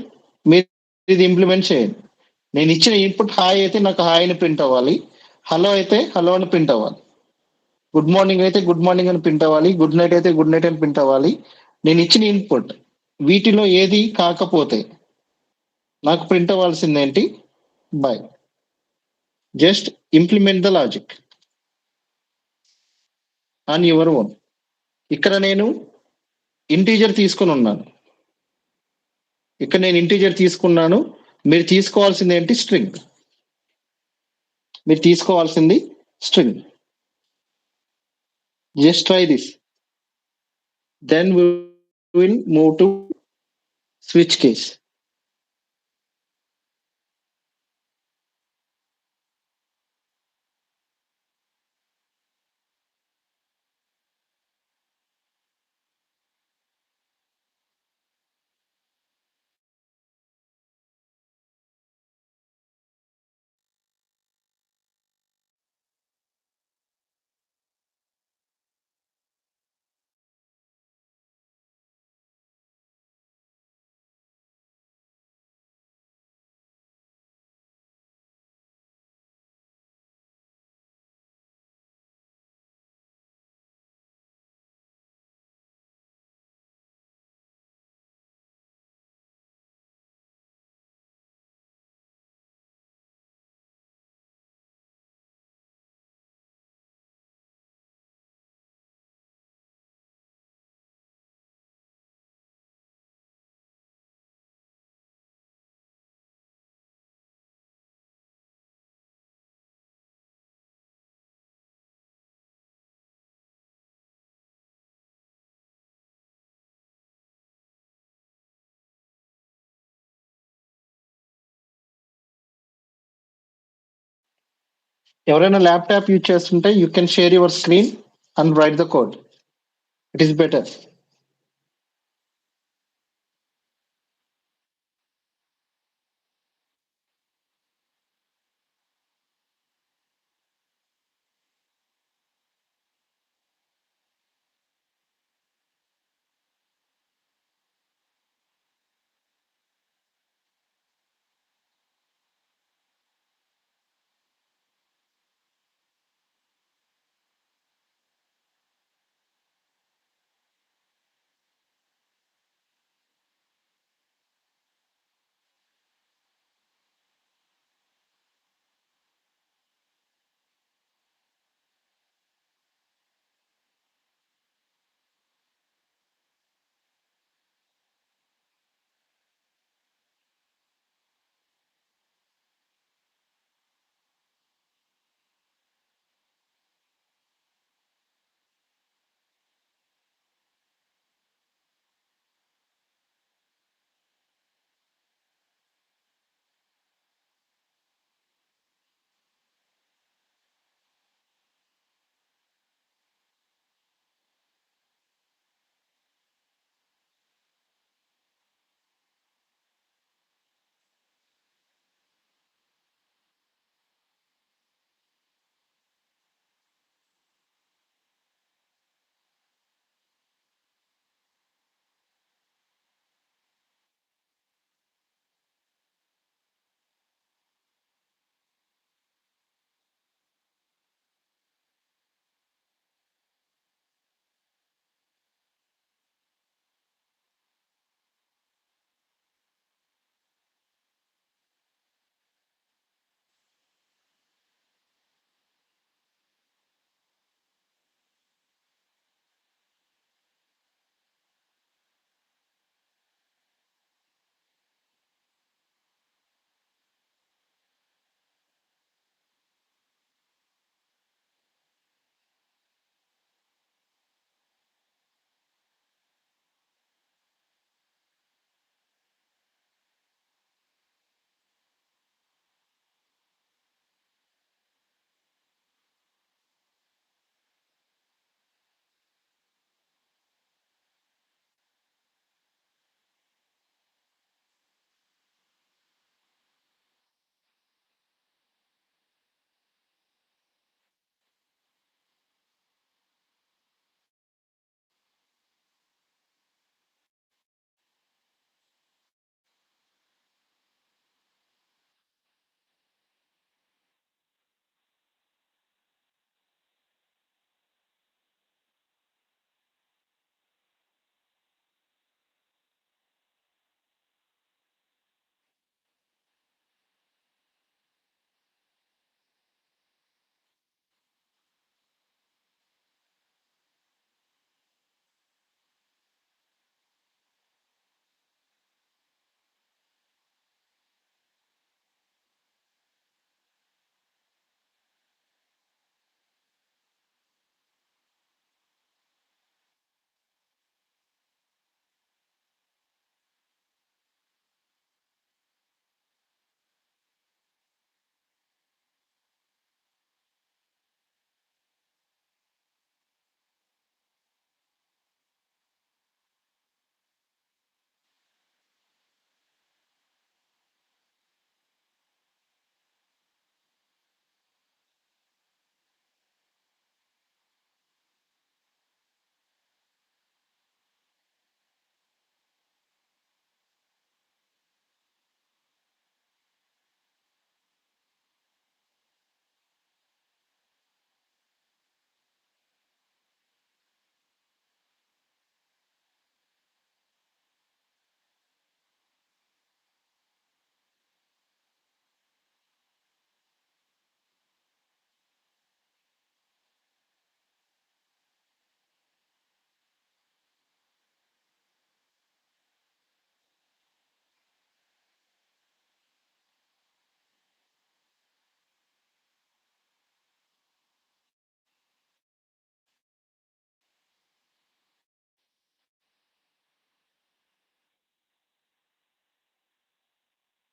మీరు ఇది ఇంప్లిమెంట్ చేయండి. నేను ఇచ్చిన ఇన్పుట్ హాయ్ అయితే నాకు హాయ్ అని ప్రింట్ అవ్వాలి, హలో అయితే హలో అని ప్రింట్ అవ్వాలి, గుడ్ మార్నింగ్ అయితే గుడ్ మార్నింగ్ అని ప్రింట్ అవ్వాలి, గుడ్ నైట్ అయితే గుడ్ నైట్ అని ప్రింట్ అవ్వాలి. నేను ఇచ్చిన ఇన్పుట్ వీటిలో ఏది కాకపోతే నాకు ప్రింట్ అవ్వాల్సింది ఏంటి? Bye. Just implement the logic on your own. ఇక్కడ నేను ఇంటీజర్ తీసుకున్నాను, మీరు తీసుకోవాల్సింది ఏంటి? String. Just try this, then we will move to switch case. ఎవరైనా ల్యాప్టాప్ యూజ్ చేస్తుంటే you can share your screen and write the code. It is better.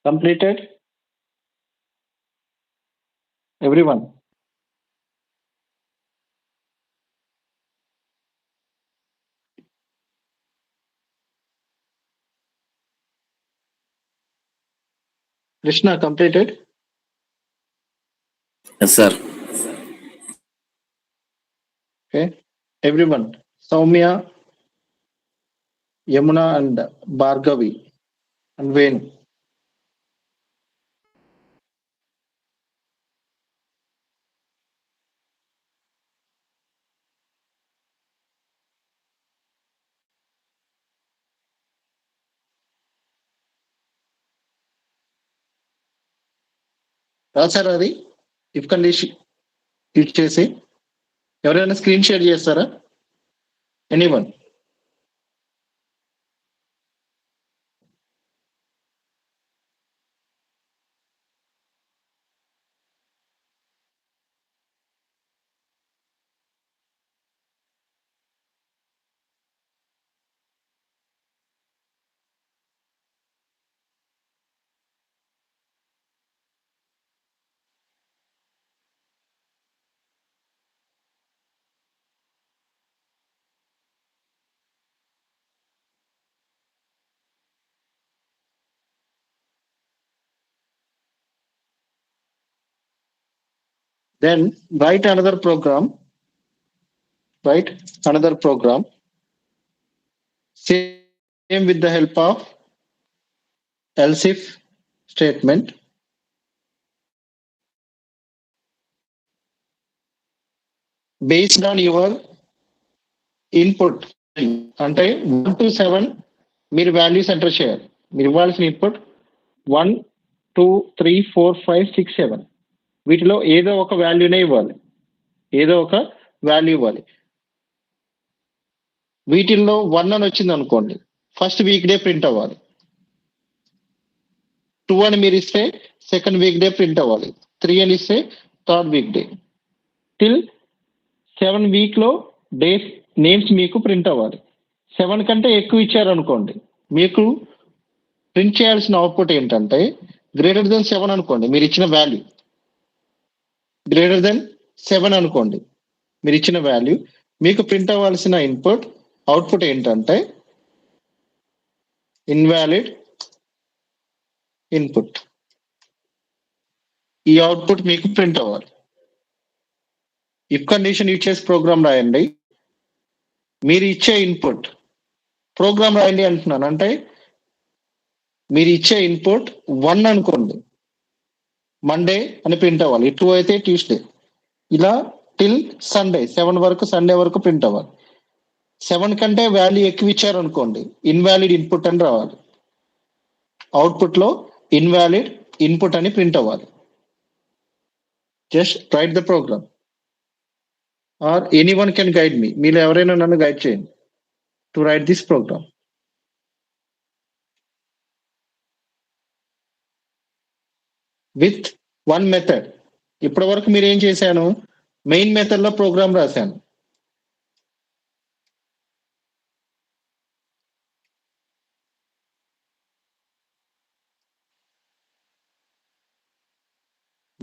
Completed? Everyone? Krishna, completed? Yes, sir. Okay. Everyone. Soumya, Yamuna, and Bhargavi, and Venu. రాశారా అది? If condition use చేసి ఎవరైనా screen share చేస్తారా? Anyone? Then write another program. Write another program. Same with the help of else if statement. Based on your input అంటే 1 to 7 మీరు values enter చేయాలి. మీరు ఇవ్వాల్సిన ఇన్పుట్ 1, 2, 3, 4, 5, 6, 7 వీటిలో ఏదో ఒక వాల్యూనే ఇవ్వాలి. ఏదో ఒక వాల్యూ ఇవ్వాలి. వీటిల్లో 1 అని వచ్చింది అనుకోండి, ఫస్ట్ వీక్ డే ప్రింట్ అవ్వాలి. 2 అని మీరు ఇస్తే సెకండ్ వీక్ డే ప్రింట్ అవ్వాలి. 3 అని ఇస్తే third week day. Till 7 week లో డేస్ నేమ్స్ మీకు ప్రింట్ అవ్వాలి. 7 కంటే ఎక్కువ ఇచ్చారనుకోండి, మీకు ప్రింట్ చేయాల్సిన అవుట్పుట్ ఏంటంటే గ్రేటర్ దెన్ 7 అనుకోండి, మీరు ఇచ్చిన వాల్యూ గ్రేటర్ దెన్ 7 అనుకోండి, మీరు ఇచ్చిన వాల్యూ మీకు ప్రింట్ అవ్వాల్సిన ఇన్పుట్ అవుట్పుట్ ఏంటంటే ఇన్వాలిడ్ ఇన్పుట్. ఈ అవుట్పుట్ మీకు ప్రింట్ అవ్వాలి. ఇఫ్ కండిషన్ యూజ్ చేసి ప్రోగ్రామ్ రాయండి. మీరు ఇచ్చే ఇన్పుట్ ప్రోగ్రామ్ రాయండి అంటున్నాను, అంటే మీరు ఇచ్చే ఇన్పుట్ 1 అనుకోండి, మండే అని ప్రింట్ అవ్వాలి. 2 అయితే ట్యూస్డే, ఇలా టిల్ సండే 7 వరకు, సండే వరకు ప్రింట్ అవ్వాలి. 7 కంటే వాల్యూ ఎక్కువ ఇచ్చారు అనుకోండి, ఇన్వాలిడ్ ఇన్పుట్ అని రావాలి. అవుట్పుట్ లో ఇన్వాలిడ్ ఇన్పుట్ అని ప్రింట్ అవ్వాలి. Just write the program are anyone can guide me. మీరు ఎవరైనా నన్ను గైడ్ చేయండి to write this program. With 1 method. ఇప్పటి వరకు మీరు ఏం చేశాను, మెయిన్ మెథడ్ లో ప్రోగ్రామ్ రాశాను.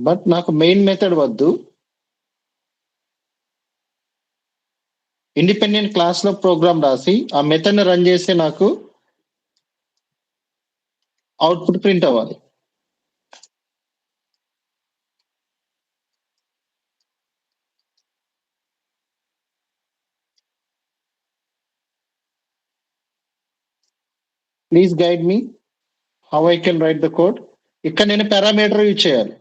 బట్ నాకు మెయిన్ మెథడ్ వద్దు, ఇండిపెండెంట్ క్లాస్ లో ప్రోగ్రామ్ రాసి ఆ మెథడ్ ని రన్ చేస్తే నాకు అవుట్పుట్ ప్రింట్ అవ్వాలి. Please guide me how I can write the code. ఇక్కడ నేను పారామీటర్ యూజ్ చేయాలి.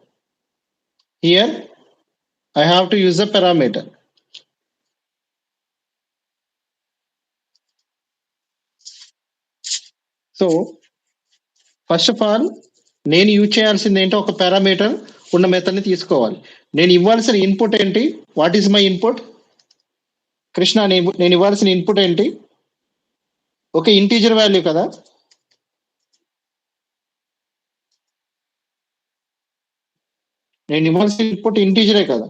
Here I have to use the parameter. So first of all నేను యూజ్ చేయాల్సింది ఏంటో ఒక పారామీటర్ ఉన్న మెథడ్ ని తీసుకోవాలి. నేను ఇవ్వాల్సిన ఇన్పుట్ ఏంటి? What is my input? Krishna, నేను ఇవ్వాల్సిన ఇన్పుట్ ఏంటి? ఒక ఇంటీజర్ వాల్యూ కదా. నేను ఇవ్వాల్సిన ఇన్పుట్ ఇంటీజరే కదా.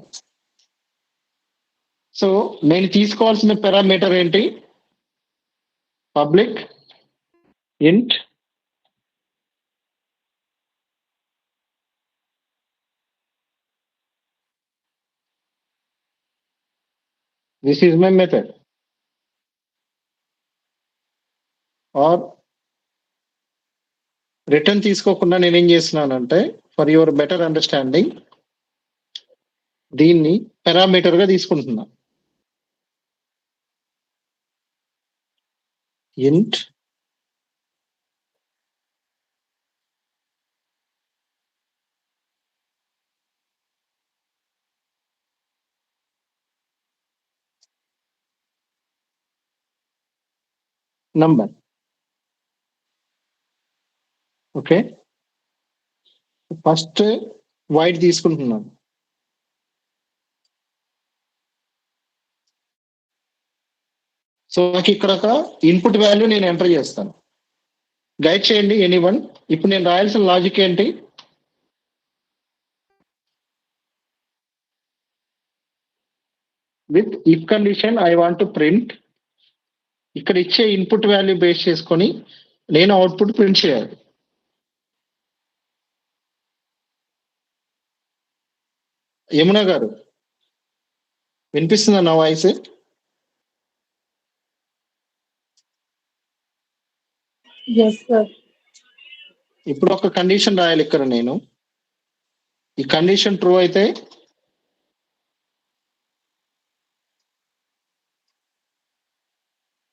సో నేను తీసుకోవాల్సిన పారామీటర్ ఏంటి? Public int this is my method. Or return తీసుకోకుండా నేనేం చేస్తున్నానంటే ఫర్ యువర్ బెటర్ అండర్స్టాండింగ్ దీన్ని పారామీటర్ గా తీసుకుంటున్నా. Int number. Okay, first white తీసుకుంటున్నాను. సో నాకు ఇక్కడ ఒక ఇన్పుట్ వాల్యూ నేను ఎంటర్ చేస్తాను. గైడ్ చేయండి ఎనీవన్. ఇప్పుడు నేను రాయాల్సిన లాజిక్ ఏంటి? With if condition I want to print. ఇక్కడ ఇచ్చే ఇన్పుట్ వాల్యూ బేస్ చేసుకొని నేను అవుట్పుట్ ప్రింట్ చేయాలి. యమున గారు వినిపిస్తుందా నా వాయిస్? Yes sir. ఇప్పుడు ఒక కండిషన్ రాయాలి ఇక్కడ నేను. ఈ కండిషన్ ట్రూ అయితే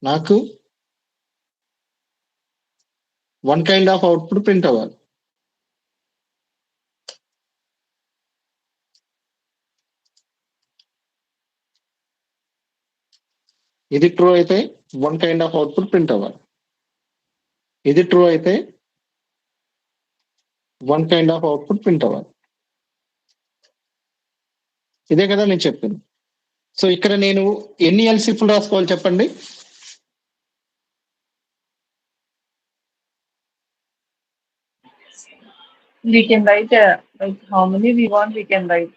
నాకు one kind of output print అవ్వాలి. ఇది ట్రూ అయితే one kind of output print అవ్వాలి. ఇది ట్రూ అయితే one kind of output print అవ్వాలి. ఇదే కదా నేను చెప్పింది. సో ఇక్కడ నేను ఎన్ని ఎల్సిఫ్లు రాసుకోవాలి చెప్పండి? We can write like how many we want, we can write.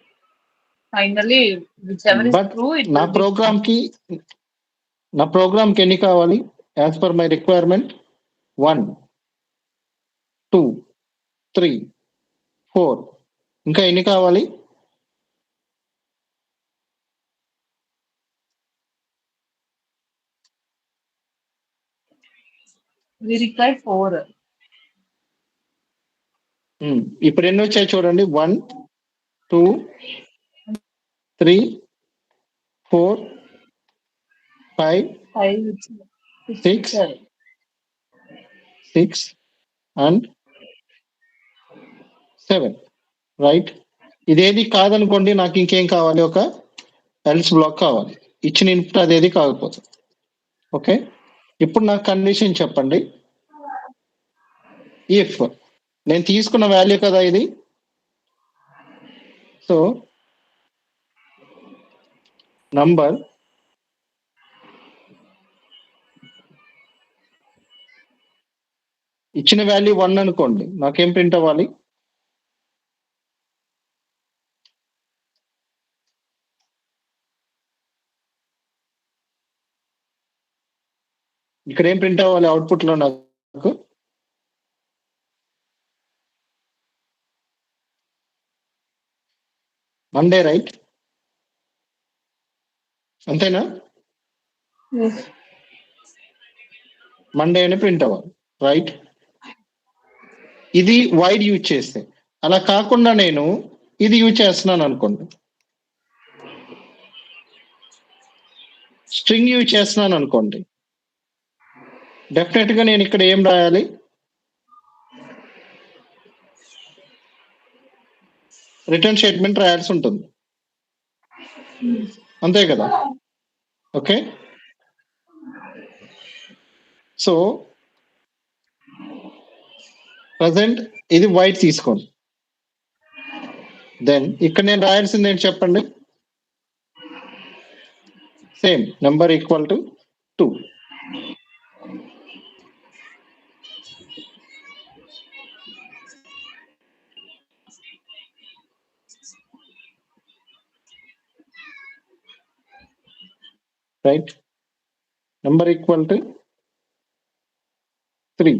Finally, whichever is but true, it నా will be ప్రోగ్రామ్ కి ఎన్ని కావాలి? As per my requirement 1 2 3 4. ఇంకా ఎన్ని కావాలి? we require 4. ఇప్పుడు ఎన్ని వచ్చాయి చూడండి. 1 2 3 4 5 5, 6 7. 6 అండ్ 7, రైట్? ఇదేది కాదనుకోండి, నాకు ఇంకేం కావాలి? ఒక ఎల్స్ బ్లాక్ కావాలి. ఇచ్చిన ఇన్పుట్ అదేది కాకపోతే. ఓకే, ఇప్పుడు నాకు కండిషన్ చెప్పండి. ఇఫ్ నేను తీసుకున్న వాల్యూ కదా ఇది. సో నంబర్ ఇచ్చిన వాల్యూ 1 అనుకోండి, నాకేం ప్రింట్ అవ్వాలి? ఇక్కడ ఏం ప్రింట్ అవ్వాలి అవుట్పుట్ లో? నాకు మండే, రైట్? అంతేనా? Yes. మండే అని ప్రింట్ అవ్వాలి, రైట్? ఇది వైడ్ యూజ్ చేస్తే. అలా కాకుండా నేను ఇది యూజ్ చేస్తున్నాను అనుకోండి, స్ట్రింగ్ యూజ్ చేస్తున్నాను అనుకోండి, డెఫినెట్ గా నేను ఇక్కడ ఏం రాయాలి? రిటర్న్ స్టేట్మెంట్ రాయాల్సి ఉంటుంది, అంతే కదా? ఓకే, సో ప్రజెంట్ ఇది వైట్ తీసుకోండి. దెన్ ఇక్కడ నేను రాయాల్సింది ఏంటి చెప్పండి? Same number equal to 2. Right, number equal to 3.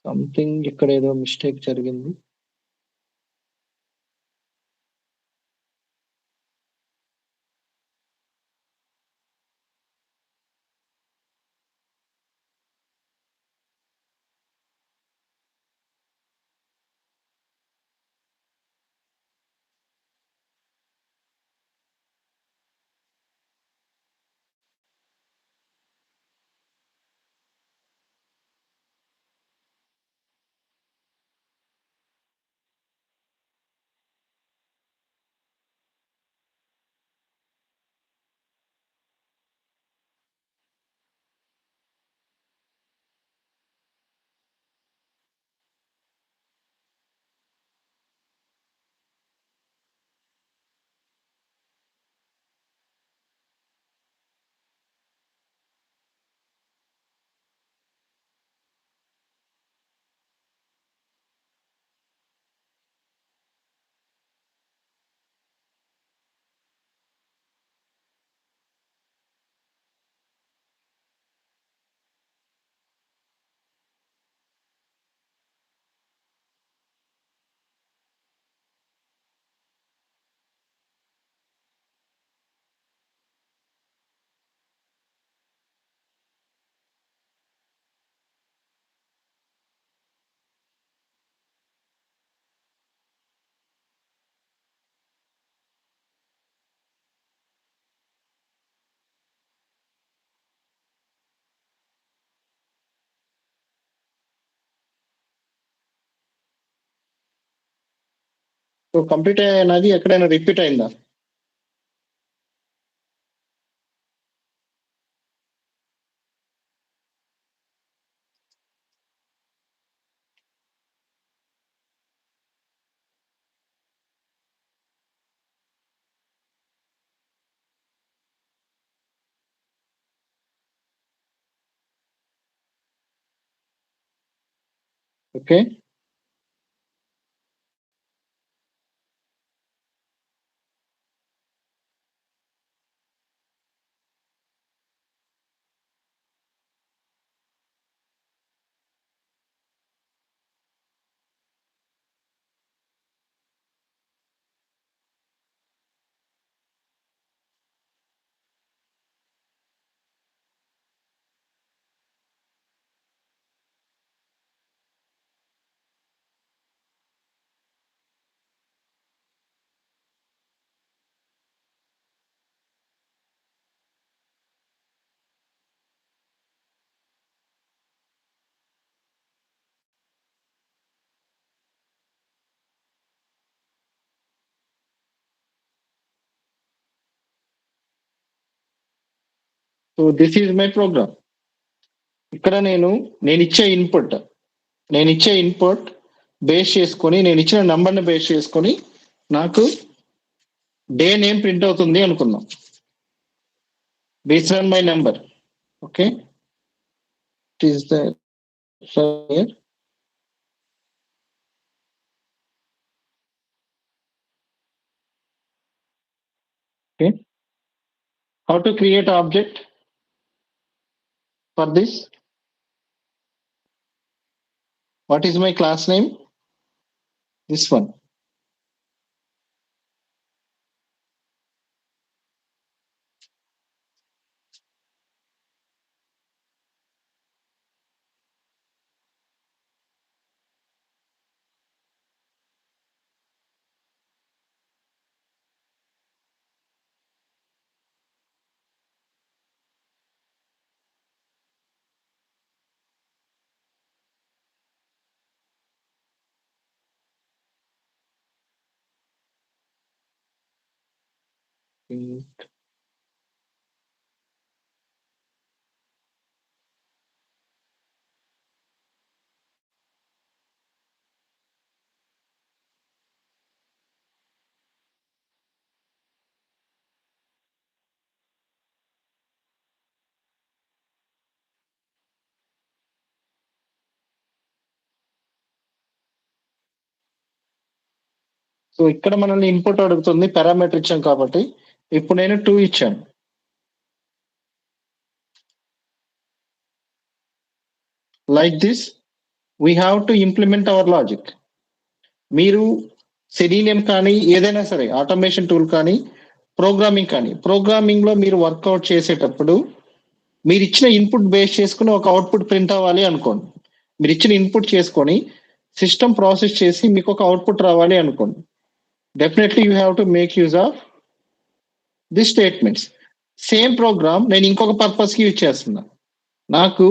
Something ఇక్కడ ఏదో మిస్టేక్ జరిగింది. సో కంప్లీట్ అయినది ఎక్కడైనా రిపీట్ అయిందా? Okay. So this is my program. ఇక్కడ నేను ఇచ్చే ఇన్పుట్ బేస్ చేసుకొని, నేను ఇచ్చిన నంబర్ని బేస్ చేసుకొని నాకు డే నేమ్ ప్రింట్ అవుతుంది అనుకుందాం. Based on my number. Okay, it is the here. Okay, how to create object for this? What is my class name? This one. So ఇక్కడ మనల్ని ఇన్పుట్ అడుగుతుంది, పారామీటర్ ఇచ్చాం కాబట్టి ఇప్పుడు నేను 2 ఇచ్చాను. Like this we have to implement our logic. మీరు Selenium కానీ ఏదైనా సరే ఆటోమేషన్ టూల్ కానీ ప్రోగ్రామింగ్ కానీ, ప్రోగ్రామింగ్ లో మీరు వర్కౌట్ చేసేటప్పుడు మీరు ఇచ్చిన ఇన్పుట్ బేస్ చేసుకుని ఒక అవుట్పుట్ ప్రింట్ అవ్వాలి అనుకోండి. మీరు ఇచ్చిన ఇన్పుట్ చేసుకొని సిస్టమ్ ప్రాసెస్ చేసి మీకు ఒక అవుట్పుట్ రావాలి అనుకోండి. Definitely you have to make use of the statements. Same programme నేను ఇంకొక పర్పస్ కి యూజ్ చేస్తున్నా. నాకు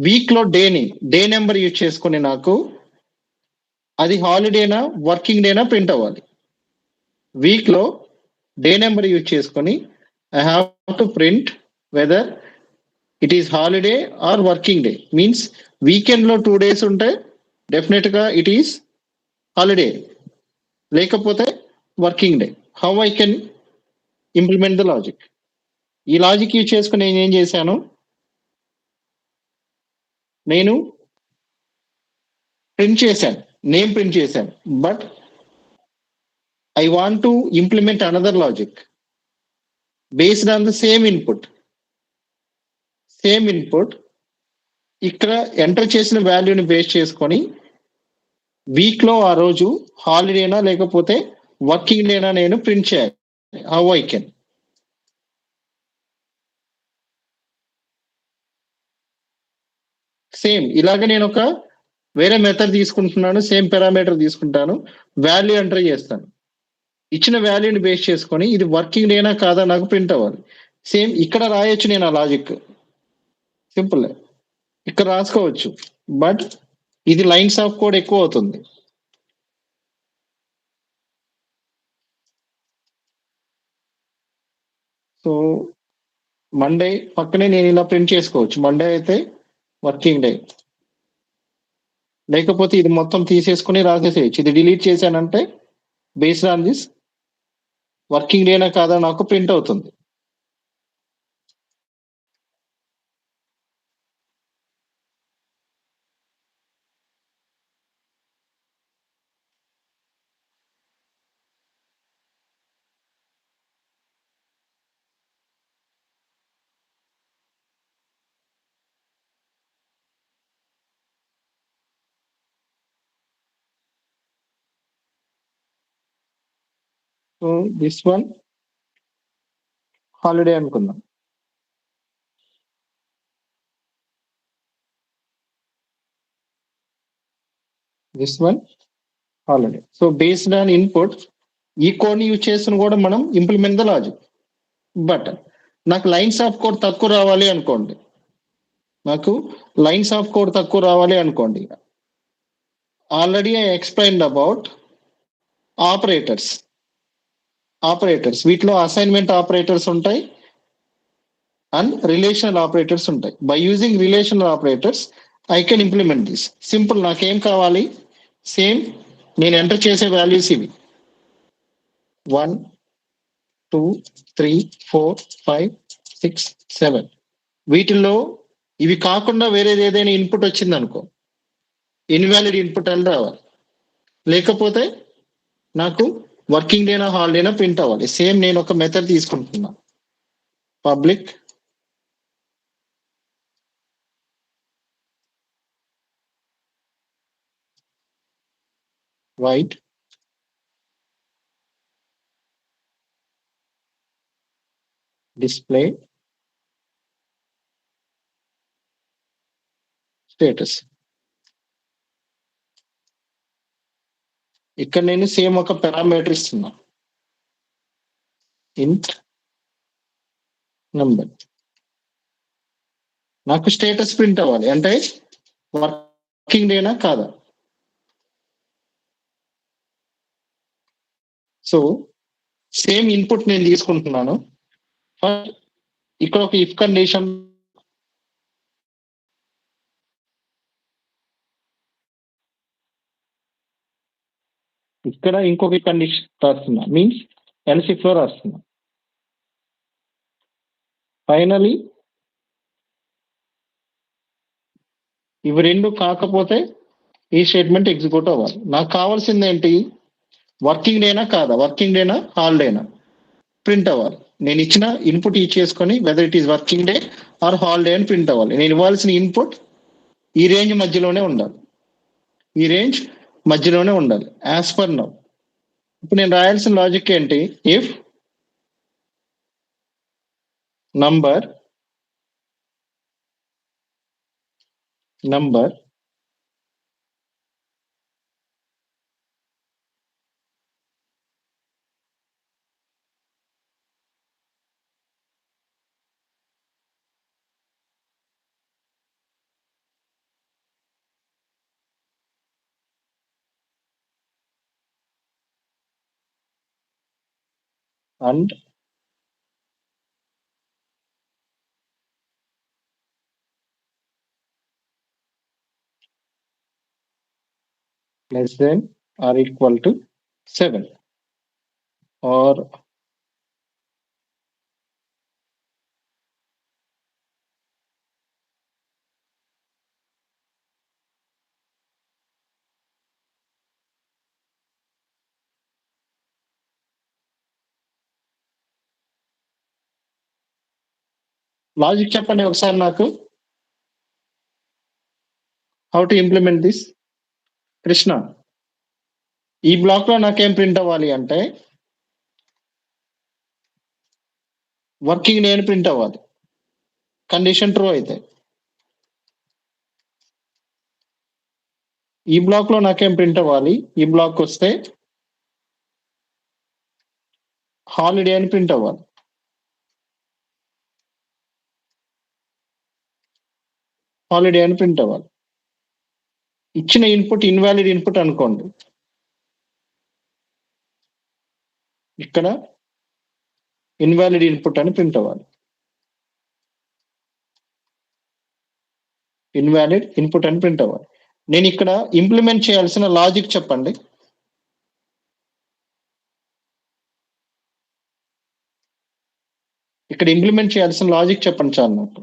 వీక్ లో డే నెంబర్ యూజ్ చేసుకుని నాకు అది హాలిడేనా వర్కింగ్ డేనా ప్రింట్ అవ్వాలి. వీక్ లో డే నెంబర్ యూజ్ చేసుకొని I have to print whether it is holiday or working day. Means weekend లో 2 days ఉంటే డెఫినెట్ గా ఇట్ ఈస్ హాలిడే, లేకపోతే working day. How I can implement the logic? ఈ logic use చేసుకుని నేను ఏం చేశాను, నేను నేమ్ ప్రింట్ చేశాను. But I want to implement another logic based on the same input. ఇక్కడ ఎంటర్ చేసిన వాల్యూని బేస్ చేసుకొని వీక్ లో ఆ రోజు హాలిడేనా లేకపోతే వర్కింగ్ డేనా నేను ప్రింట్ చేయాలి. How I can? సేమ్ ఇలాగ నేను ఒక వేరే మెథడ్ తీసుకుంటున్నాను, సేమ్ పారామీటర్ తీసుకుంటాను, వాల్యూ ఎంటర్ చేస్తాను. ఇచ్చిన వాల్యూని బేస్ చేసుకొని ఇది వర్కింగ్ డేనా కాదా నాకు ప్రింట్ అవ్వాలి. సేమ్ ఇక్కడ రాయొచ్చు నేను ఆ లాజిక్, సింపుల్ ఇక్కడ రాసుకోవచ్చు. బట్ ఇది లైన్స్ ఆఫ్ కోడ్ ఎక్కువ అవుతుంది. సో మండే పక్కనే నేను ఇలా ప్రింట్ చేసుకోవచ్చు. మండే అయితే వర్కింగ్ డే, లేకపోతే ఇది మొత్తం తీసేసుకుని రాసేసేయచ్చు. ఇది డిలీట్ చేశానంటే బేస్డ్ ఆన్ దిస్ వర్కింగ్ డేనా కాదా నాకు ప్రింట్ అవుతుంది. సో దిస్ వన్ హాలిడే అనుకుందాం. This one holiday. So based on input ఈ కోడ్ని యూజ్ చేస్తున్న కూడా మనం ఇంప్లిమెంట్ ద లాజిక్. బట్ నాకు లైన్స్ ఆఫ్ కోడ్ తక్కువ రావాలి అనుకోండి, already I explained about operators. వీటిలో అసైన్మెంట్ ఆపరేటర్స్ ఉంటాయి అండ్ రిలేషనల్ ఆపరేటర్స్ ఉంటాయి. By using relational operators I can implement this. Simple, నాకేం కావాలి, సేమ్ నేను ఎంటర్ చేసే వాల్యూస్ ఇవి 1 2 3 4 5 6 7. వీటిల్లో ఇవి కాకుండా వేరేది ఏదైనా ఇన్పుట్ వచ్చింది అనుకో, ఇన్వాలిడ్ ఇన్పుట్ అని రావాలి, లేకపోతే నాకు వర్కింగ్ డేనా హాలిడేనా ప్రింట్ అవ్వాలి. సేమ్ నేను ఒక మెథడ్ తీసుకుంటున్నా, పబ్లిక్ void display స్టేటస్. ఇక్కడ నేను సేమ్ ఒక పారామీటర్ ఇస్తున్నా, ఇంట్ నంబర్. నాకు స్టేటస్ ప్రింట్ అవ్వాలి, అంటే వర్కింగ్ డేనా కాదా. సో సేమ్ ఇన్పుట్ నేను తీసుకుంటున్నాను. ఇక్కడ ఒక ఇఫ్ కండిషన్, ఇక్కడ ఇంకొక కండిషన్ రాస్తున్నా, మీన్స్ ఎల్స్ ఇఫ్ లో రాస్తున్నా. ఫైనలీ ఇవి రెండు కాకపోతే ఈ స్టేట్మెంట్ ఎగ్జిక్యూట్ అవ్వాలి. నాకు కావాల్సింది ఏంటి, వర్కింగ్ డేనా కాదా, వర్కింగ్ డేనా హాలిడేనా ప్రింట్ అవ్వాలి. నేను ఇచ్చిన ఇన్పుట్ చేసుకొని whether it is working day or holiday అని ప్రింట్ అవ్వాలి. నేను ఇవ్వాల్సిన ఇన్పుట్ ఈ రేంజ్ మధ్యలోనే ఉండాలి. ఈ రేంజ్ మధ్యలోనే ఉండాలి యాజ్ పర్ నౌ. ఇప్పుడు నేను రాయాల్సిన లాజిక్ ఏంటి? If number and less than or equal to 7 or logic చెప్పండి ఒకసారి నాకు. How to implement this? Krishna, ఈ బ్లాక్ లో నాకేం ప్రింట్ అవ్వాలి అంటే వర్కింగ్ నేను ప్రింట్ అవ్వాలి, కండిషన్ ట్రూ అయితే. ఈ బ్లాక్ లో నాకేం ప్రింట్ అవ్వాలి? ఈ బ్లాక్ వస్తే హాలిడే అని ప్రింట్ అవ్వాలి. హాలిడే అని ప్రింట్ అవ్వాలి. ఇచ్చిన ఇన్పుట్ ఇన్వాలిడ్ ఇన్పుట్ అనుకోండి, ఇక్కడ ఇన్వాలిడ్ ఇన్పుట్ అని ప్రింట్ అవ్వాలి. ఇన్వాలిడ్ ఇన్పుట్ అని ప్రింట్ అవ్వాలి. నేను ఇక్కడ ఇంప్లిమెంట్ చేయాల్సిన లాజిక్ చెప్పండి. ఇక్కడ ఇంప్లిమెంట్ చేయాల్సిన లాజిక్ చెప్పండి చాలు నాకు.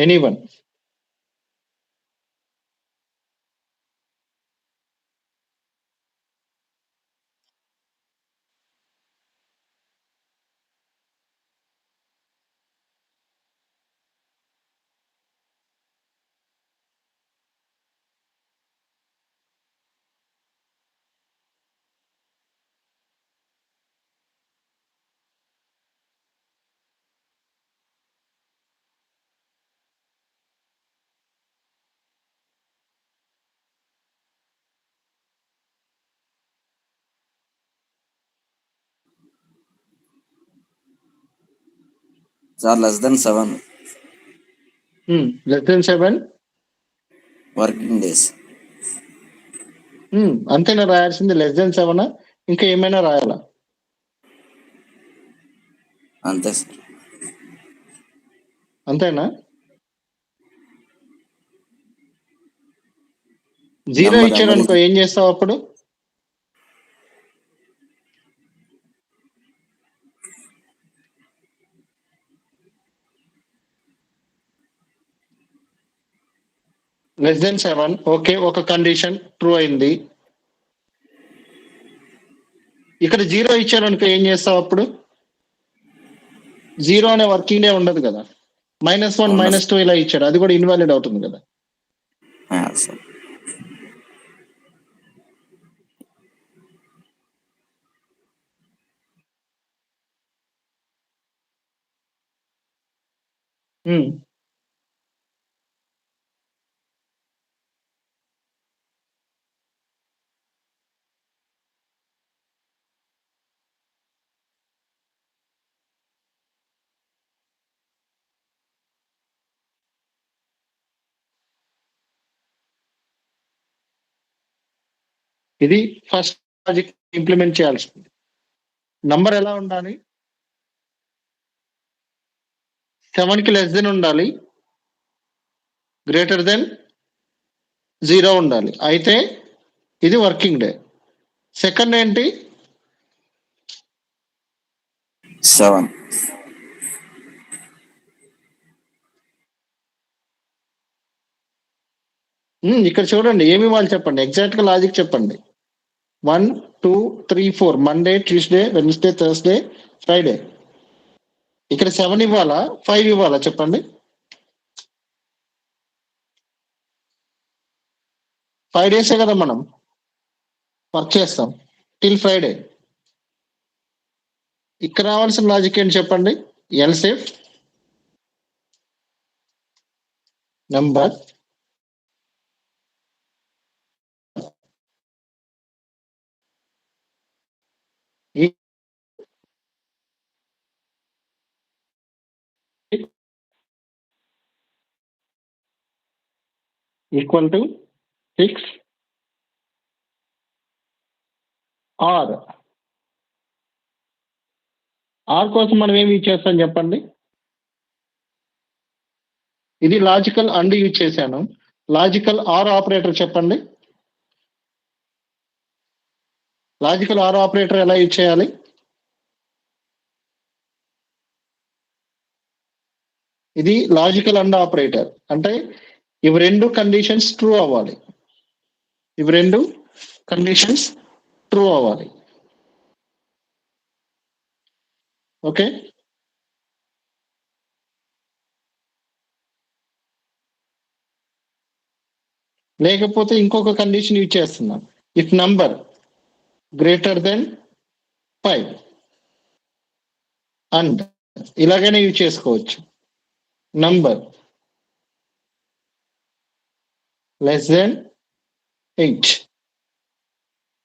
Anyone? Sir, less than 7 less than 7 working days. అంతేనా రాయాల్సింది? లెస్ దెన్ 7 ఇంకా ఏమైనా రాయాలా? అంతే సార్. అంతేనా? 0 Number ఇచ్చాడు అనుకో, ఏం చేస్తావు అప్పుడు? లెస్ దెన్ 7, ఓకే, ఒక కండిషన్ ట్రూ అయింది. ఇక్కడ 0 ఇచ్చాడు అనుకో, ఏం చేస్తావు అప్పుడు? 0 అనే వర్కింగ్ డే ఉండదు కదా. -1 -2 ఇలా ఇచ్చాడు, అది కూడా ఇన్వాలిడ్ అవుతుంది కదా. సార్. ఇది ఫస్ట్ లాజిక్ ఇంప్లిమెంట్ చేయాల్సింది. నంబర్ ఎలా ఉండాలి? 7 కి లెస్ దెన్ ఉండాలి, గ్రేటర్ దెన్ 0 ఉండాలి. అయితే ఇది వర్కింగ్ డే. సెకండ్ ఏంటి? 7 ఇక్కడ చూడండి, ఏమి ఇవ్వాలి చెప్పండి, ఎగ్జాక్ట్ గా లాజిక్ చెప్పండి. 1 2 3 4 Monday, Tuesday, Wednesday, Thursday, Friday. ఇక్కడ 7 ఇవ్వాలా 5 ఇవ్వాలా చెప్పండి? 5 డేసే కదా మనం వర్క్ చేస్తాం టిల్ ఫ్రైడే. ఇక్కడ రావాల్సిన లాజిక్ ఏంటి చెప్పండి? Else if number equal to 6 or. Or కోసం మనం ఏమి యూజ్ చేస్తాం చెప్పండి? ఇది లాజికల్ అండ్ యూజ్ చేశాను. లాజికల్ ఆర్ ఆపరేటర్ చెప్పండి. లాజికల్ ఆర్ ఆపరేటర్ ఎలా యూజ్ చేయాలి? ఇది లాజికల్ అండ్ ఆపరేటర్ అంటే ఇవి రెండు కండిషన్స్ ట్రూ అవ్వాలి. ఇవి రెండు కండిషన్స్ ట్రూ అవ్వాలి. ఓకే, లేకపోతే ఇంకొక కండిషన్ యూజ్ చేస్తున్నాం. If number greater than 5 and ఇలాగైనా యూజ్ చేసుకోవచ్చు. నంబర్ లెస్ దెన్ 8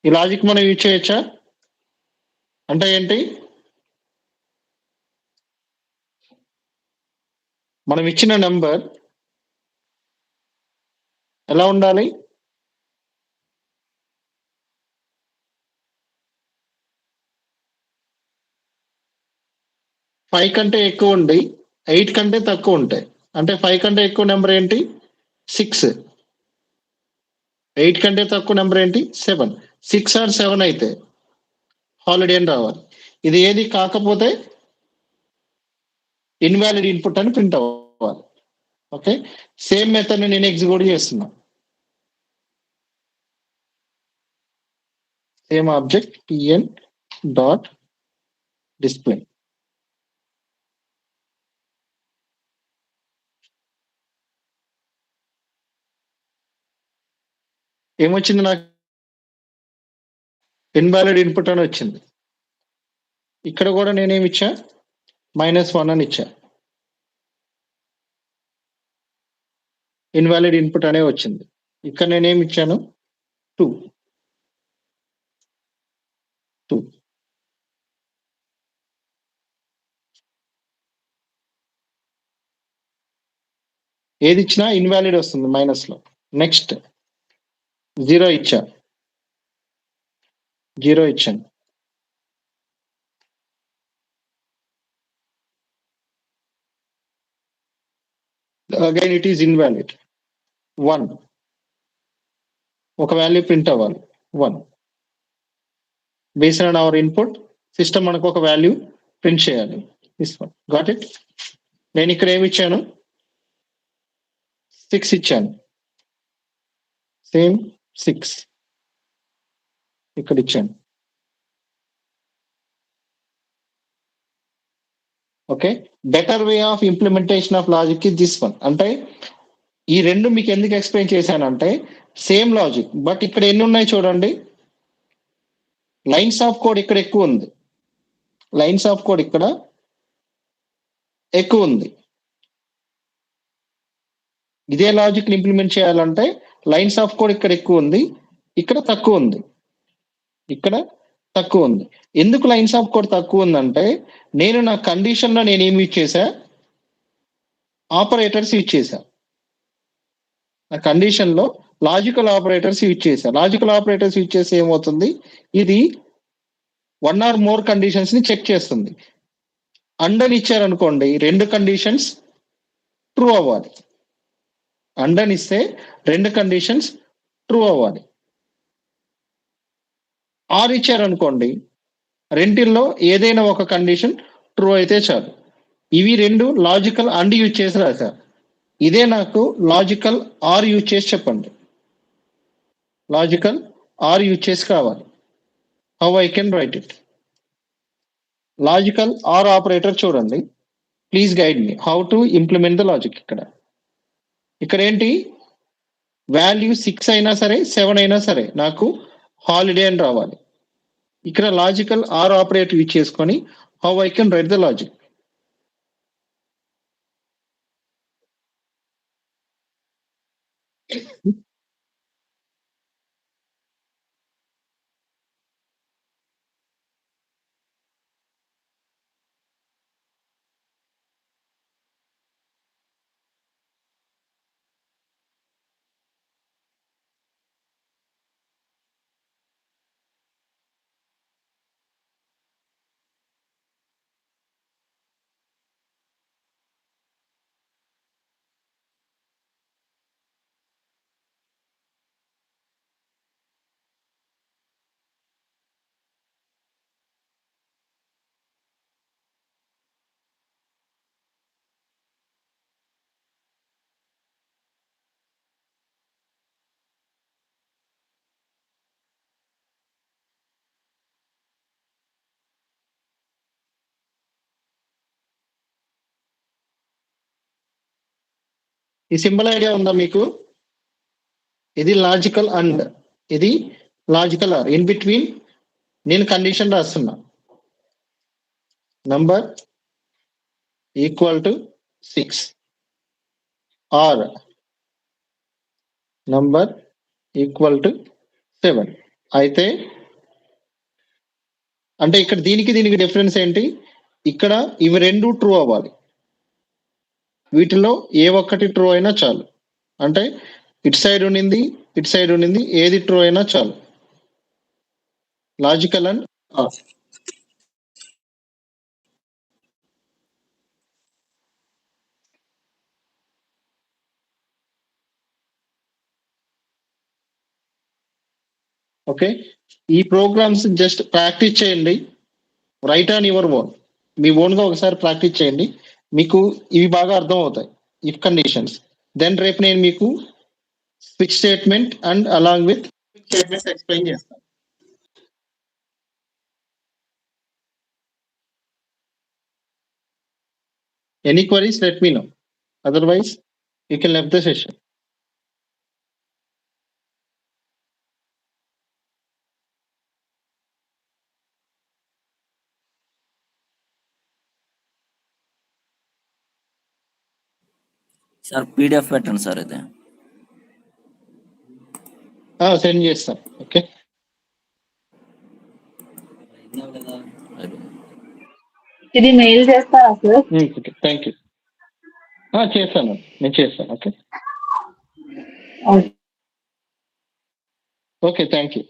ఈ లాజిక్ మనం యూజ్ చేయొచ్చా? అంటే ఏంటి? మనం ఇచ్చిన నెంబర్ ఎలా ఉండాలి? ఫైవ్ కంటే ఎక్కువ ఉండి 8 కంటే తక్కువ ఉంటాయి. అంటే 5 కంటే ఎక్కువ నెంబర్ ఏంటి? 6. 8 కంటే తక్కువ నెంబర్ ఏంటి? 7. 6 ఆర్ 7 అయితే హాలిడే అని రావాలి. ఇది ఏది కాకపోతే ఇన్వాలిడ్ ఇన్పుట్ అని ప్రింట్ అవ్వాలి. ఓకే, సేమ్ మెథడ్ నేను ఎగ్జిక్యూట్ చేస్తున్నా. Same object pn dot display. ఏమొచ్చింది నాకు? ఇన్వాలిడ్ ఇన్పుట్ అని వచ్చింది. ఇక్కడ కూడా నేనేమి ఇచ్చా? -1 అని ఇచ్చా. ఇన్వాలిడ్ ఇన్పుట్ అనే వచ్చింది. ఇక్కడ నేనేమి ఇచ్చాను? 2. ఏది ఇచ్చినా ఇన్వాలిడ్ వస్తుంది మైనస్ లో. నెక్స్ట్ 0 ఇచ్చా, 0 ఇచ్చాను. Again it is invalid. 1 ఒక వాల్యూ ప్రింట్ అవ్వాలి. 1 based on hour input system మనకు ఒక వాల్యూ ప్రింట్ చేయాలి. This one got it. నేను ఇక్కడ ఏమి ఇచ్చాను? 6 ఇచ్చాను. సేమ్ 6 ఇక్కడ ఇచ్చాను. Okay, better way of implementation of logic is this one. అంటే ఈ రెండు మీకు ఎందుకు ఎక్స్ప్లెయిన్ చేశానంటే సేమ్ లాజిక్, బట్ ఇక్కడ ఎన్ని ఉన్నాయి చూడండి. లైన్స్ ఆఫ్ కోడ్ ఇక్కడ ఎక్కువ ఉంది. లైన్స్ ఆఫ్ కోడ్ ఇక్కడ ఎక్కువ ఉంది. ఇదే లాజిక్ ఇంప్లిమెంట్ చేయాలంటే లైన్స్ ఆఫ్ కోడ్ ఇక్కడ ఎక్కువ ఉంది, ఇక్కడ తక్కువ ఉంది. ఇక్కడ తక్కువ ఉంది. ఎందుకు లైన్స్ ఆఫ్ కోడ్ తక్కువ ఉందంటే నేను నా కండిషన్ లో నేను ఏమి యూజ్ చేశా? ఆపరేటర్స్ యూజ్ చేశా. నా కండిషన్ లో లాజికల్ ఆపరేటర్స్ యూజ్ చేశా. లాజికల్ ఆపరేటర్స్ యూజ్ చేస్తే ఏమవుతుంది? ఇది 1 ఆర్ మోర్ కండిషన్స్ ని చెక్ చేస్తుంది. అండ్ అని ఇచ్చారనుకోండి, 2 కండిషన్స్ ట్రూ అవ్వాలి. అండ్ అని ఇస్తే 2 కండిషన్స్ ట్రూ అవ్వాలి. ఆర్ ఇచ్చారనుకోండి, రెంటిల్లో ఏదైనా ఒక కండిషన్ ట్రూ అయితే చాలు. ఇవి 2 లాజికల్ అండ్ యూజ్ చేసి రాశా. ఇదే నాకు లాజికల్ ఆర్ యూజ్ చేసి చెప్పండి. లాజికల్ ఆర్ యూజ్ చేసి కావాలి. How I can write it? Logical or operator చూడండి. Please guide me how to implement the logic. ఇక్కడ ఏంటి, వాల్యూ 6 అయినా సరే 7 అయినా సరే నాకు హాలిడే అని రావాలి. ఇక్కడ లాజికల్ ఆర్ ఆపరేటర్ యూజ్ చేసుకొని how I can write the logic. ఈ సింబల్ ఐడియా ఉందా మీకు? ఇది లాజికల్ అండ్ ఇది లాజికల్ ఆర్. ఇన్ బిట్వీన్ నేను కండిషన్ రాస్తున్నా, number equal to 6 or number equal to 7. అయితే అంటే ఇక్కడ దీనికి డిఫరెన్స్ ఏంటి, ఇక్కడ ఇవి రెండు ట్రూ అవ్వాలి. వీటిలో ఏ ఒక్కటి ట్రూ అయినా చాలు. అంటే ఇటు సైడ్ ఉండింది ఏది ట్రూ అయినా చాలు. Logical and or. ఓకే, ఈ ప్రోగ్రామ్స్ జస్ట్ ప్రాక్టీస్ చేయండి. రైట్ ఆన్ యువర్ ఓన్, మీ ఓన్గా ఒకసారి ప్రాక్టీస్ చేయండి, మీకు ఇవి బాగా అర్థం అవుతాయి. ఇఫ్ కండిషన్స్, దెన్ రేపు నేను మీకు switch statement and along with statements explain చేస్తాను. Any queries, let me know. Otherwise, you can leave the session. Sir PDF పెట్టండి సార్ ఇది. సెండ్ చేస్తాను. ఓకే, ఇది మెయిల్ చేస్తారా సార్? Okay, thank you. చేస్తాను, నేను చేస్తాను. Okay, okay, thank you.